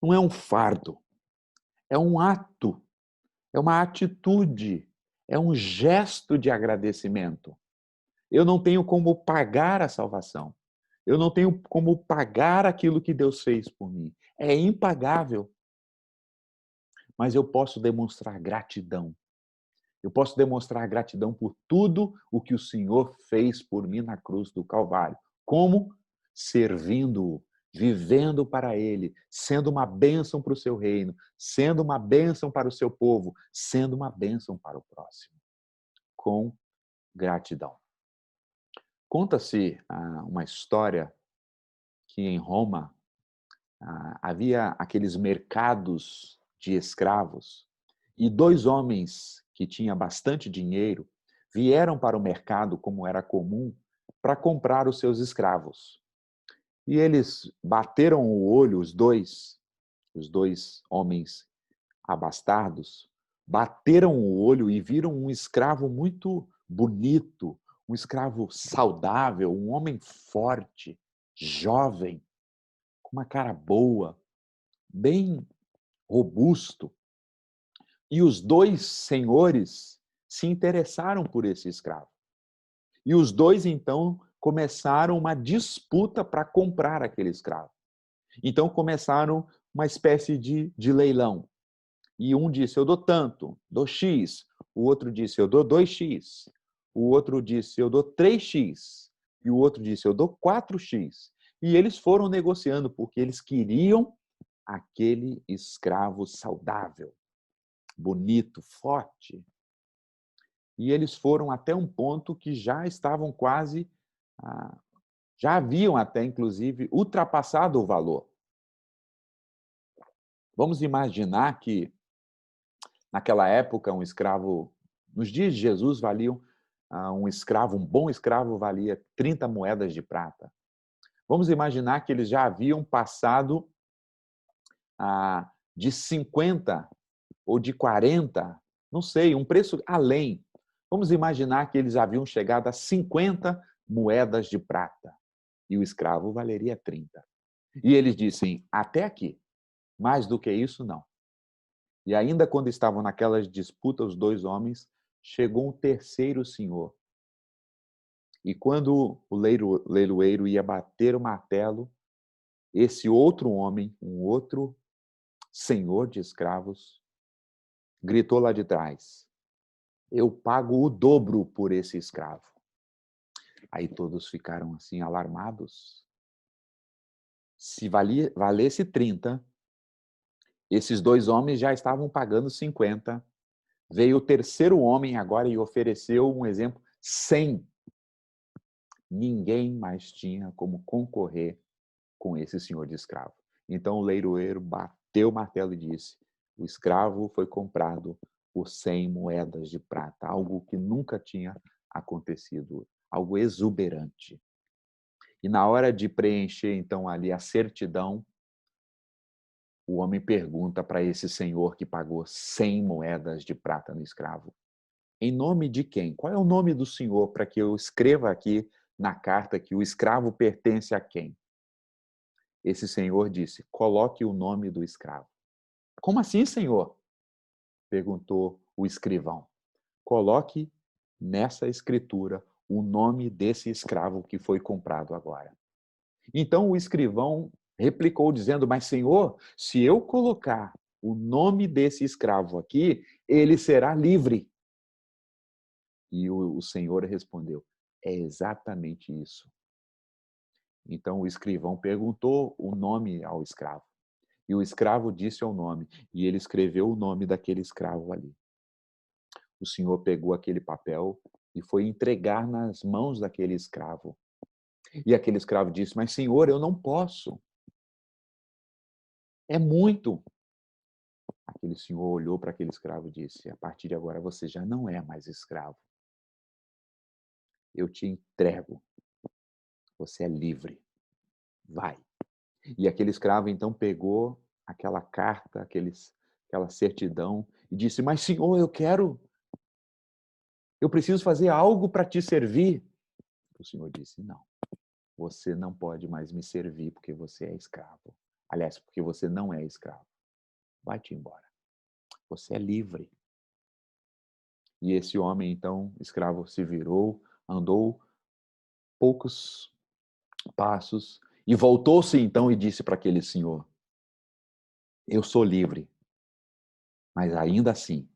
não é um fardo, é um ato, é uma atitude, é um gesto de agradecimento. Eu não tenho como pagar a salvação. Eu não tenho como pagar aquilo que Deus fez por mim. É impagável. Mas eu posso demonstrar gratidão. Eu posso demonstrar gratidão por tudo o que o Senhor fez por mim na cruz do Calvário. Como? Servindo-o, vivendo para Ele, sendo uma bênção para o seu reino, sendo uma bênção para o seu povo, sendo uma bênção para o próximo. Com gratidão. Conta-se uma história que em Roma havia aqueles mercados de escravos e dois homens que tinham bastante dinheiro vieram para o mercado, como era comum, para comprar os seus escravos. E eles bateram o olho, os dois homens abastardos, bateram o olho e viram um escravo muito bonito, um escravo saudável, um homem forte, jovem, com uma cara boa, bem robusto. E os dois senhores se interessaram por esse escravo. E os dois, então, começaram uma disputa para comprar aquele escravo. Então, começaram uma espécie de leilão. E um disse, eu dou tanto, dou X. O outro disse, eu dou 2X. O outro disse, eu dou 3X. E o outro disse, eu dou 4X. E eles foram negociando, porque eles queriam aquele escravo saudável, bonito, forte. E eles foram até um ponto que já estavam quase, já haviam até, inclusive, ultrapassado o valor. Vamos imaginar que, naquela época, um escravo, nos dias de Jesus, valiam um escravo, um bom escravo valia 30 moedas de prata. Vamos imaginar que eles já haviam passado de 50 ou de 40, não sei, um preço além. Vamos imaginar que eles haviam chegado a 50 moedas de prata e o escravo valeria 30. E eles dizem, até aqui, mais do que isso, não. E ainda quando estavam naquelas disputas, os dois homens, chegou um terceiro senhor. E quando o leiloeiro ia bater o martelo, esse outro homem, um outro senhor de escravos, gritou lá de trás, eu pago o dobro por esse escravo. Aí todos ficaram assim, alarmados. Se valesse 30, esses dois homens já estavam pagando 50. Veio o terceiro homem agora e ofereceu um exemplo, 100. Ninguém mais tinha como concorrer com esse senhor de escravo. Então o leiloeiro bateu o martelo e disse, o escravo foi comprado por 100 moedas de prata, algo que nunca tinha acontecido, algo exuberante. E na hora de preencher, então, ali a certidão, o homem pergunta para esse senhor que pagou 100 moedas de prata no escravo, em nome de quem? Qual é o nome do senhor para que eu escreva aqui na carta que o escravo pertence a quem? Esse senhor disse, coloque o nome do escravo. Como assim, senhor? Perguntou o escrivão. Coloque nessa escritura o nome desse escravo que foi comprado agora. Então o escrivão replicou dizendo, mas senhor, se eu colocar o nome desse escravo aqui, ele será livre. E o senhor respondeu, é exatamente isso. Então o escrivão perguntou o nome ao escravo. E o escravo disse o nome, e ele escreveu o nome daquele escravo ali. O senhor pegou aquele papel e foi entregar nas mãos daquele escravo. E aquele escravo disse, mas senhor, eu não posso. É muito. Aquele senhor olhou para aquele escravo e disse, a partir de agora você já não é mais escravo. Eu te entrego. Você é livre. Vai. E aquele escravo então pegou aquela carta, aquela certidão e disse, mas senhor, eu preciso fazer algo para te servir. O senhor disse, não, você não pode mais me servir porque você é escravo. Aliás, porque você não é escravo. Vai-te embora. Você é livre. E esse homem, então, escravo, se virou, andou poucos passos e voltou-se então e disse para aquele senhor, eu sou livre, mas ainda assim,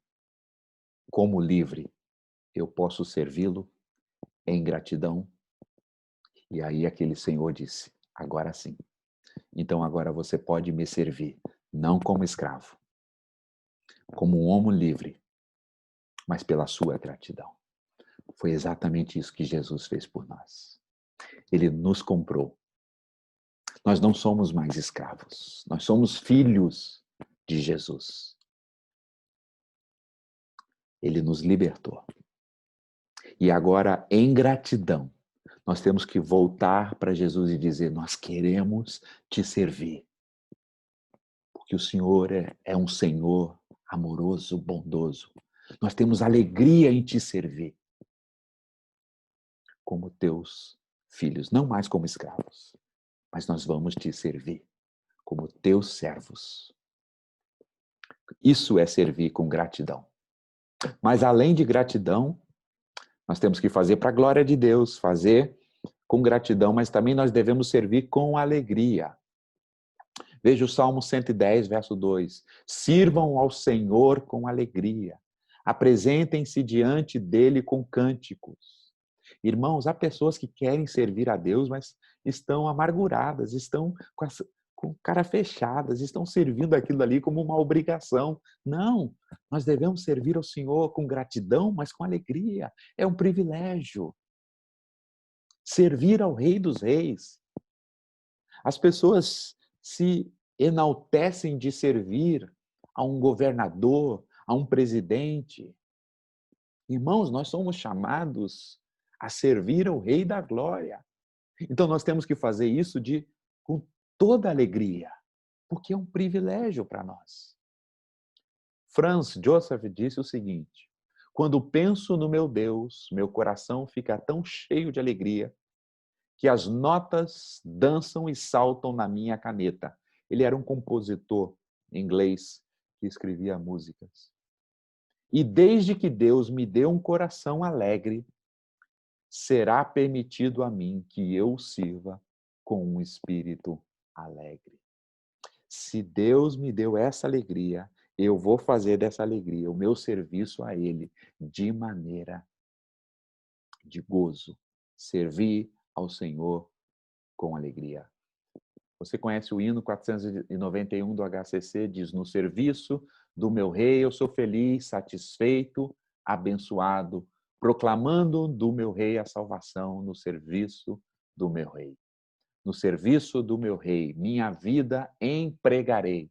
como livre, eu posso servi-lo em gratidão. E aí aquele senhor disse, agora sim. Então agora você pode me servir, não como escravo, como um homem livre, mas pela sua gratidão. Foi exatamente isso que Jesus fez por nós. Ele nos comprou. Nós não somos mais escravos, nós somos filhos de Jesus. Ele nos libertou. E agora, em gratidão, Nós temos que voltar para Jesus e dizer: nós queremos te servir, porque o Senhor é um Senhor amoroso, bondoso. Nós temos alegria em te servir, como teus filhos, não mais como escravos, mas nós vamos te servir como teus servos. Isso é servir com gratidão. Mas além de gratidão, nós temos que fazer para a glória de Deus, fazer com gratidão, mas também nós devemos servir com alegria. Veja o Salmo 110, verso 2. Sirvam ao Senhor com alegria. Apresentem-se diante dele com cânticos. Irmãos, há pessoas que querem servir a Deus, mas estão amarguradas, estão com cara fechadas, estão servindo aquilo ali como uma obrigação. Não, nós devemos servir ao Senhor com gratidão, mas com alegria. É um privilégio. Servir ao Rei dos Reis. As pessoas se enaltecem de servir a um governador, a um presidente. Irmãos, nós somos chamados a servir ao Rei da Glória. Então nós temos que fazer isso com toda alegria, porque é um privilégio para nós. Franz Joseph disse o seguinte: quando penso no meu Deus, meu coração fica tão cheio de alegria que as notas dançam e saltam na minha caneta. Ele era um compositor inglês que escrevia músicas. E desde que Deus me deu um coração alegre, será permitido a mim que eu o sirva com um espírito alegre. Se Deus me deu essa alegria, eu vou fazer dessa alegria o meu serviço a Ele de maneira de gozo. Servir ao Senhor com alegria. Você conhece o hino 491 do HCC? Diz: no serviço do meu rei eu sou feliz, satisfeito, abençoado, proclamando do meu rei a salvação no serviço do meu rei. No serviço do meu rei, minha vida empregarei.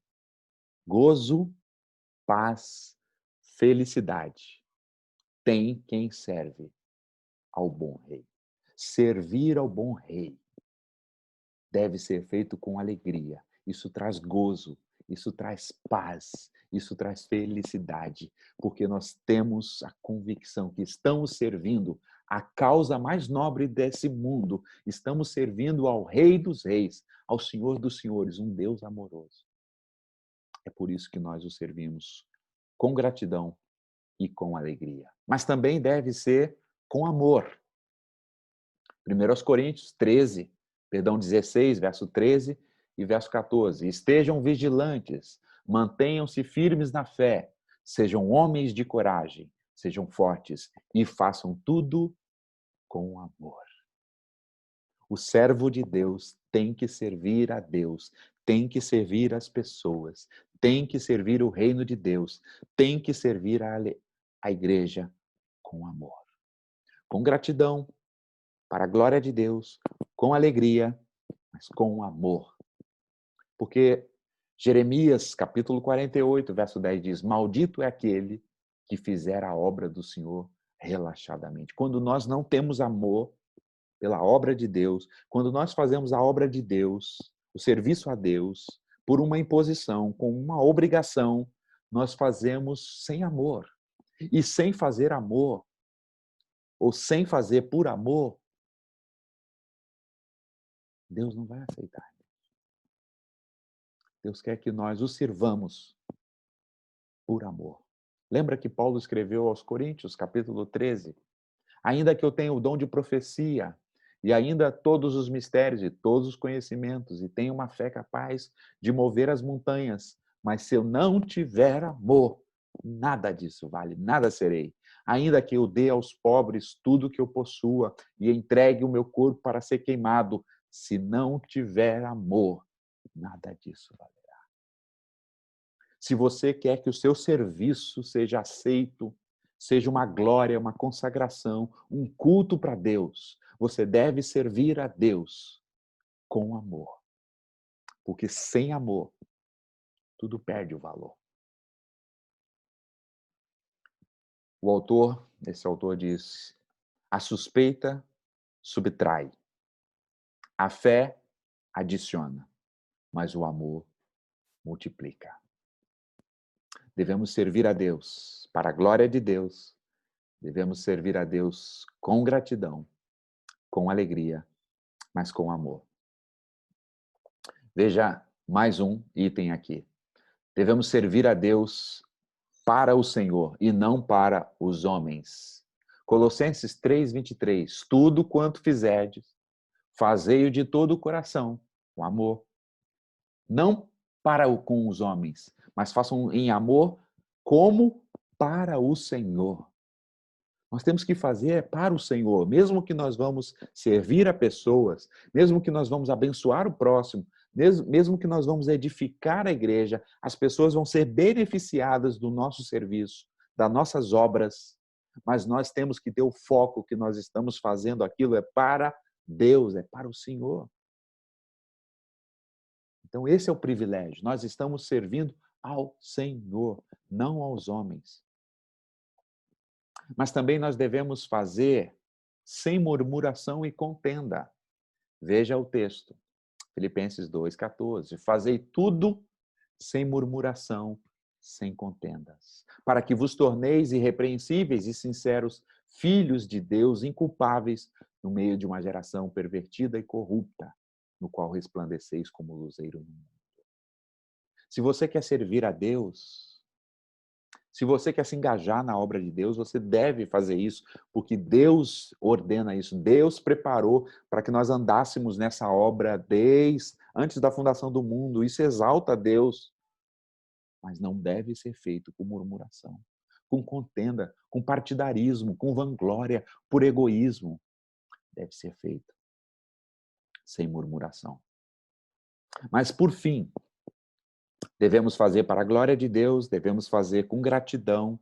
Gozo, paz, felicidade. Tem quem serve ao bom rei. Servir ao bom rei deve ser feito com alegria. Isso traz gozo, isso traz paz, isso traz felicidade, porque nós temos a convicção que estamos servindo a causa mais nobre desse mundo, estamos servindo ao Rei dos Reis, ao Senhor dos Senhores, um Deus amoroso. É por isso que nós o servimos com gratidão e com alegria. Mas também deve ser com amor. 1 Coríntios 13, 16, verso 13 e verso 14. Estejam vigilantes, mantenham-se firmes na fé, sejam homens de coragem, sejam fortes e façam tudo com amor. O servo de Deus tem que servir a Deus, tem que servir as pessoas, tem que servir o reino de Deus, tem que servir a igreja com amor, com gratidão, para a glória de Deus, com alegria, mas com amor. Porque Jeremias, capítulo 48, verso 10 diz: maldito é aquele que fizer a obra do Senhor relaxadamente. Quando nós não temos amor pela obra de Deus, quando nós fazemos a obra de Deus, o serviço a Deus, por uma imposição, com uma obrigação, nós fazemos sem amor. E sem fazer amor, ou sem fazer por amor, Deus não vai aceitar. Deus quer que nós o sirvamos por amor. Lembra que Paulo escreveu aos Coríntios, capítulo 13? Ainda que eu tenha o dom de profecia, e ainda todos os mistérios e todos os conhecimentos, e tenha uma fé capaz de mover as montanhas, mas se eu não tiver amor, nada disso vale, nada serei. Ainda que eu dê aos pobres tudo que eu possua e entregue o meu corpo para ser queimado, se não tiver amor, nada disso vale. Se você quer que o seu serviço seja aceito, seja uma glória, uma consagração, um culto para Deus, você deve servir a Deus com amor. Porque sem amor, tudo perde o valor. Esse autor diz: a suspeita subtrai. A fé adiciona, mas o amor multiplica. Devemos servir a Deus para a glória de Deus. Devemos servir a Deus com gratidão, com alegria, mas com amor. Veja mais um item aqui. Devemos servir a Deus para o Senhor e não para os homens. Colossenses 3:23. Tudo quanto fizerdes, fazei-o de todo o coração, com amor. Não com os homens, mas façam em amor como para o Senhor. Nós temos que fazer para o Senhor, mesmo que nós vamos servir a pessoas, mesmo que nós vamos abençoar o próximo, mesmo que nós vamos edificar a igreja, as pessoas vão ser beneficiadas do nosso serviço, das nossas obras, mas nós temos que ter o foco que nós estamos fazendo aquilo é para Deus, é para o Senhor. Então esse é o privilégio, nós estamos servindo ao Senhor, não aos homens. Mas também nós devemos fazer sem murmuração e contenda. Veja o texto, Filipenses 2:14. Fazei tudo sem murmuração, sem contendas, para que vos torneis irrepreensíveis e sinceros, filhos de Deus, inculpáveis, no meio de uma geração pervertida e corrupta, no qual resplandeceis como luzeiro no mundo. Se você quer servir a Deus, se você quer se engajar na obra de Deus, você deve fazer isso, porque Deus ordena isso. Deus preparou para que nós andássemos nessa obra desde antes da fundação do mundo. Isso exalta a Deus, mas não deve ser feito com murmuração, com contenda, com partidarismo, com vanglória, por egoísmo. Deve ser feito sem murmuração. Mas, por fim, devemos fazer para a glória de Deus, devemos fazer com gratidão,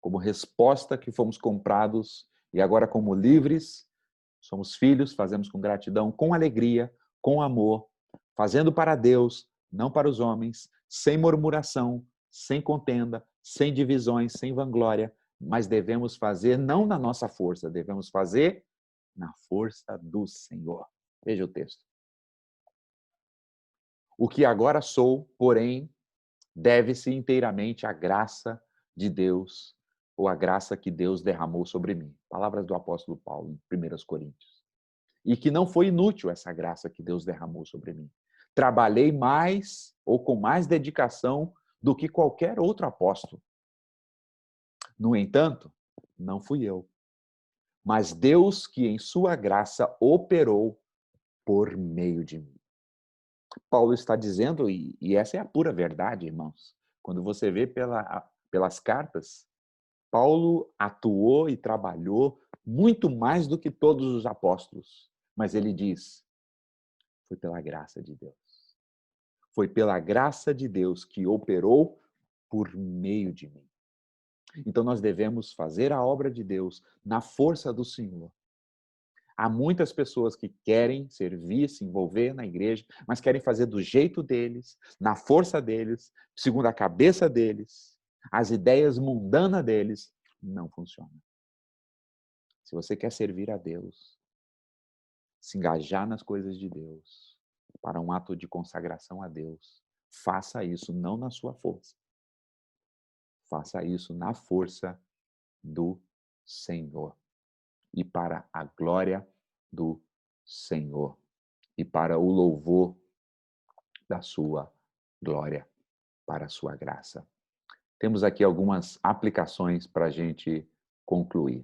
como resposta que fomos comprados e agora como livres, somos filhos, fazemos com gratidão, com alegria, com amor, fazendo para Deus, não para os homens, sem murmuração, sem contenda, sem divisões, sem vanglória, mas devemos fazer não na nossa força, devemos fazer na força do Senhor. Veja o texto. O que agora sou, porém, deve-se inteiramente à graça de Deus, ou à graça que Deus derramou sobre mim. Palavras do apóstolo Paulo, em 1 Coríntios. E que não foi inútil essa graça que Deus derramou sobre mim. Trabalhei mais, ou com mais dedicação, do que qualquer outro apóstolo. No entanto, não fui eu, mas Deus que em sua graça operou por meio de mim. Paulo está dizendo, e essa é a pura verdade, irmãos, quando você vê pelas cartas, Paulo atuou e trabalhou muito mais do que todos os apóstolos. Mas ele diz, foi pela graça de Deus. Foi pela graça de Deus que operou por meio de mim. Então nós devemos fazer a obra de Deus na força do Senhor. Há muitas pessoas que querem servir, se envolver na igreja, mas querem fazer do jeito deles, na força deles, segundo a cabeça deles, as ideias mundanas deles. Não funciona. Se você quer servir a Deus, se engajar nas coisas de Deus, para um ato de consagração a Deus, faça isso não na sua força. Faça isso na força do Senhor. E para a glória do Senhor. E para o louvor da sua glória, para a sua graça. Temos aqui algumas aplicações para a gente concluir.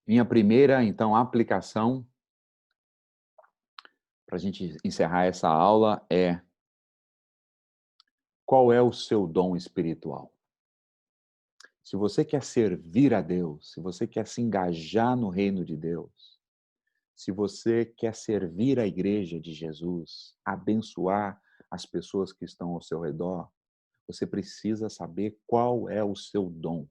Minha primeira, então, aplicação, para a gente encerrar essa aula, é: qual é o seu dom espiritual? Se você quer servir a Deus, se você quer se engajar no reino de Deus, se você quer servir a igreja de Jesus, abençoar as pessoas que estão ao seu redor, você precisa saber qual é o seu dom,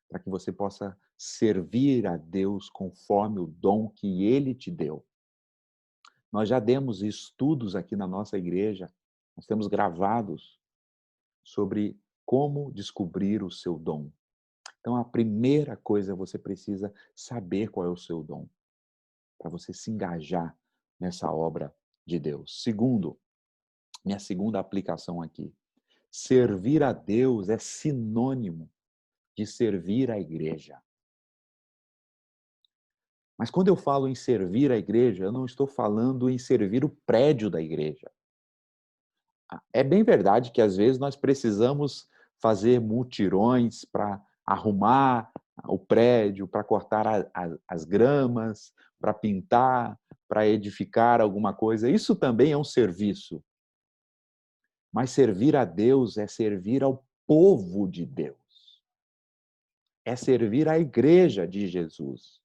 para que você possa servir a Deus conforme o dom que Ele te deu. Nós já demos estudos aqui na nossa igreja, nós temos gravados sobre como descobrir o seu dom. Então, a primeira coisa, você precisa saber qual é o seu dom. para você se engajar nessa obra de Deus. Segundo, minha segunda aplicação aqui. Servir a Deus é sinônimo de servir a igreja. Mas quando eu falo em servir a igreja, eu não estou falando em servir o prédio da igreja. É bem verdade que às vezes nós precisamos fazer mutirões para arrumar o prédio, para cortar as gramas, para pintar, para edificar alguma coisa. Isso também é um serviço. Mas servir a Deus é servir ao povo de Deus. É servir à igreja de Jesus.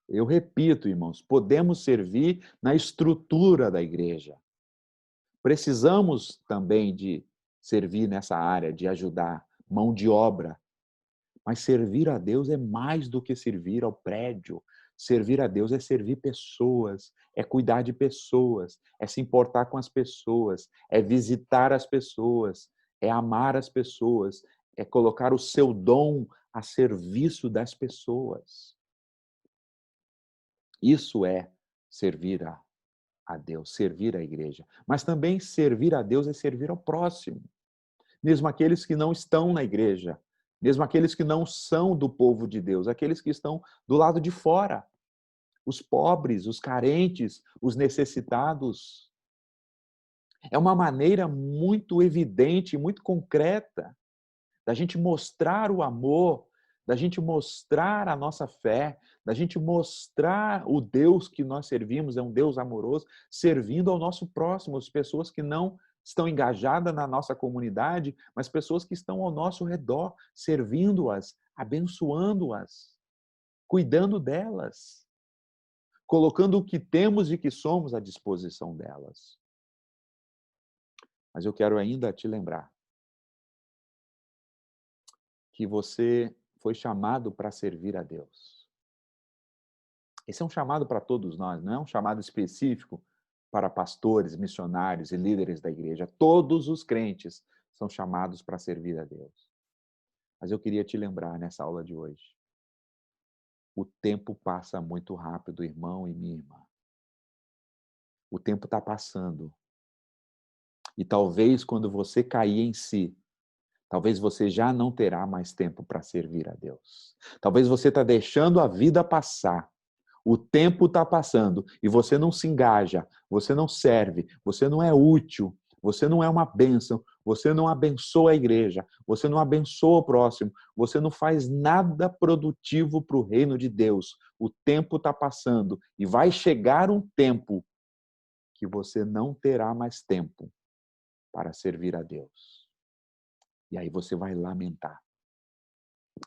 Eu repito, irmãos, podemos servir na estrutura da igreja. Precisamos também de servir nessa área, de ajudar, mão de obra. Mas servir a Deus é mais do que servir ao prédio. Servir a Deus é servir pessoas, é cuidar de pessoas, é se importar com as pessoas, é visitar as pessoas, é amar as pessoas, é colocar o seu dom a serviço das pessoas. Isso é servir a Deus, servir a igreja. Mas também servir a Deus é servir ao próximo. Mesmo aqueles que não estão na igreja, mesmo aqueles que não são do povo de Deus, aqueles que estão do lado de fora, os pobres, os carentes, os necessitados. É uma maneira muito evidente, muito concreta, da gente mostrar o amor, da gente mostrar a nossa fé, da gente mostrar o Deus que nós servimos, é um Deus amoroso, servindo ao nosso próximo, as pessoas que não estão engajadas na nossa comunidade, mas pessoas que estão ao nosso redor, servindo-as, abençoando-as, cuidando delas, colocando o que temos e que somos à disposição delas. Mas eu quero ainda te lembrar que você foi chamado para servir a Deus. Esse é um chamado para todos nós, não é um chamado específico para pastores, missionários e líderes da igreja. Todos os crentes são chamados para servir a Deus. Mas eu queria te lembrar nessa aula de hoje. O tempo passa muito rápido, irmão e minha irmã. O tempo está passando. E talvez quando você cair em si, talvez você já não terá mais tempo para servir a Deus. Talvez você está deixando a vida passar. O tempo está passando e você não se engaja, você não serve, você não é útil, você não é uma bênção, você não abençoa a igreja, você não abençoa o próximo, você não faz nada produtivo para o reino de Deus. O tempo está passando e vai chegar um tempo que você não terá mais tempo para servir a Deus. E aí você vai lamentar.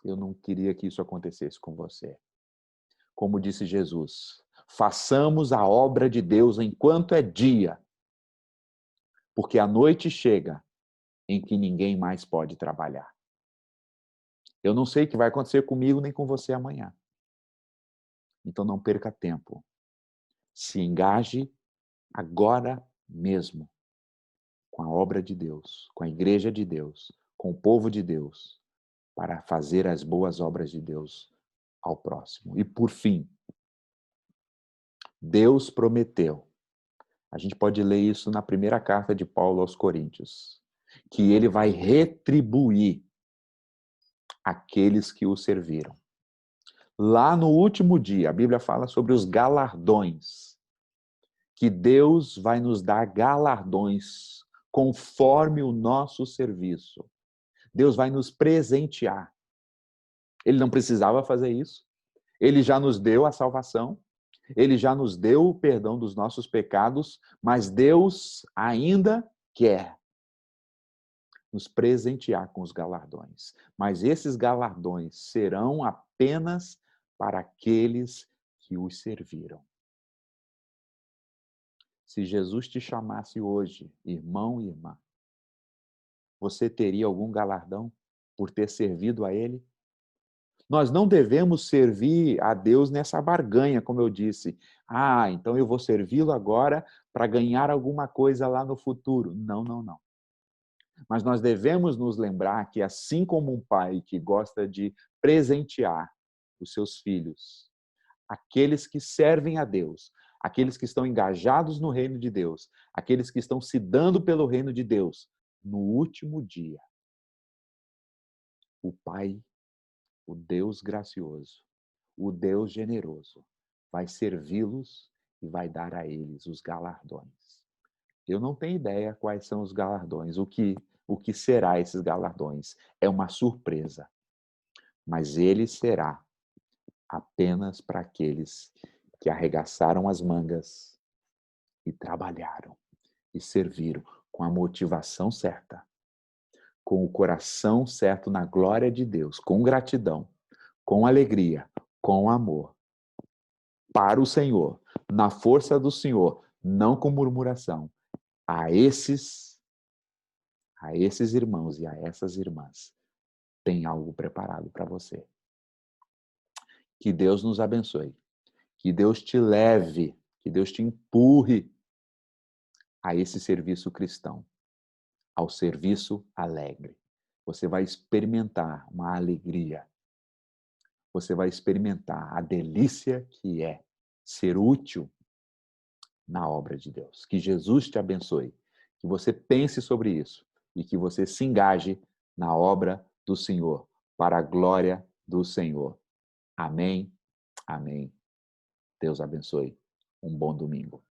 Eu não queria que isso acontecesse com você. Como disse Jesus, façamos a obra de Deus enquanto é dia, porque a noite chega em que ninguém mais pode trabalhar. Eu não sei o que vai acontecer comigo nem com você amanhã. Então não perca tempo. Se engaje agora mesmo com a obra de Deus, com a igreja de Deus, com o povo de Deus, para fazer as boas obras de Deus ao próximo. E por fim, Deus prometeu. A gente pode ler isso na primeira carta de Paulo aos Coríntios, que ele vai retribuir aqueles que o serviram. Lá no último dia, a Bíblia fala sobre os galardões, que Deus vai nos dar galardões conforme o nosso serviço. Deus vai nos presentear. Ele não precisava fazer isso. Ele já nos deu a salvação. Ele já nos deu o perdão dos nossos pecados, mas Deus ainda quer nos presentear com os galardões. Mas esses galardões serão apenas para aqueles que os serviram. Se Jesus te chamasse hoje, irmão e irmã, você teria algum galardão por ter servido a Ele? Nós não devemos servir a Deus nessa barganha, como eu disse. Ah, então eu vou servi-lo agora para ganhar alguma coisa lá no futuro. Não, não, não. Mas nós devemos nos lembrar que, assim como um pai que gosta de presentear os seus filhos, aqueles que servem a Deus, aqueles que estão engajados no reino de Deus, aqueles que estão se dando pelo reino de Deus, no último dia, o Pai, o Deus gracioso, o Deus generoso, vai servi-los e vai dar a eles os galardões. Eu não tenho ideia quais são os galardões, o que será esses galardões. É uma surpresa, mas ele será apenas para aqueles que arregaçaram as mangas e trabalharam e serviram com a motivação certa, com o coração certo na glória de Deus, com gratidão, com alegria, com amor, para o Senhor, na força do Senhor, não com murmuração. A esses irmãos e a essas irmãs, tem algo preparado para você. Que Deus nos abençoe. Que Deus te leve, que Deus te empurre a esse serviço cristão, ao serviço alegre. Você vai experimentar uma alegria. Você vai experimentar a delícia que é ser útil na obra de Deus. Que Jesus te abençoe. Que você pense sobre isso e que você se engaje na obra do Senhor, para a glória do Senhor. Amém. Amém. Deus abençoe. Um bom domingo.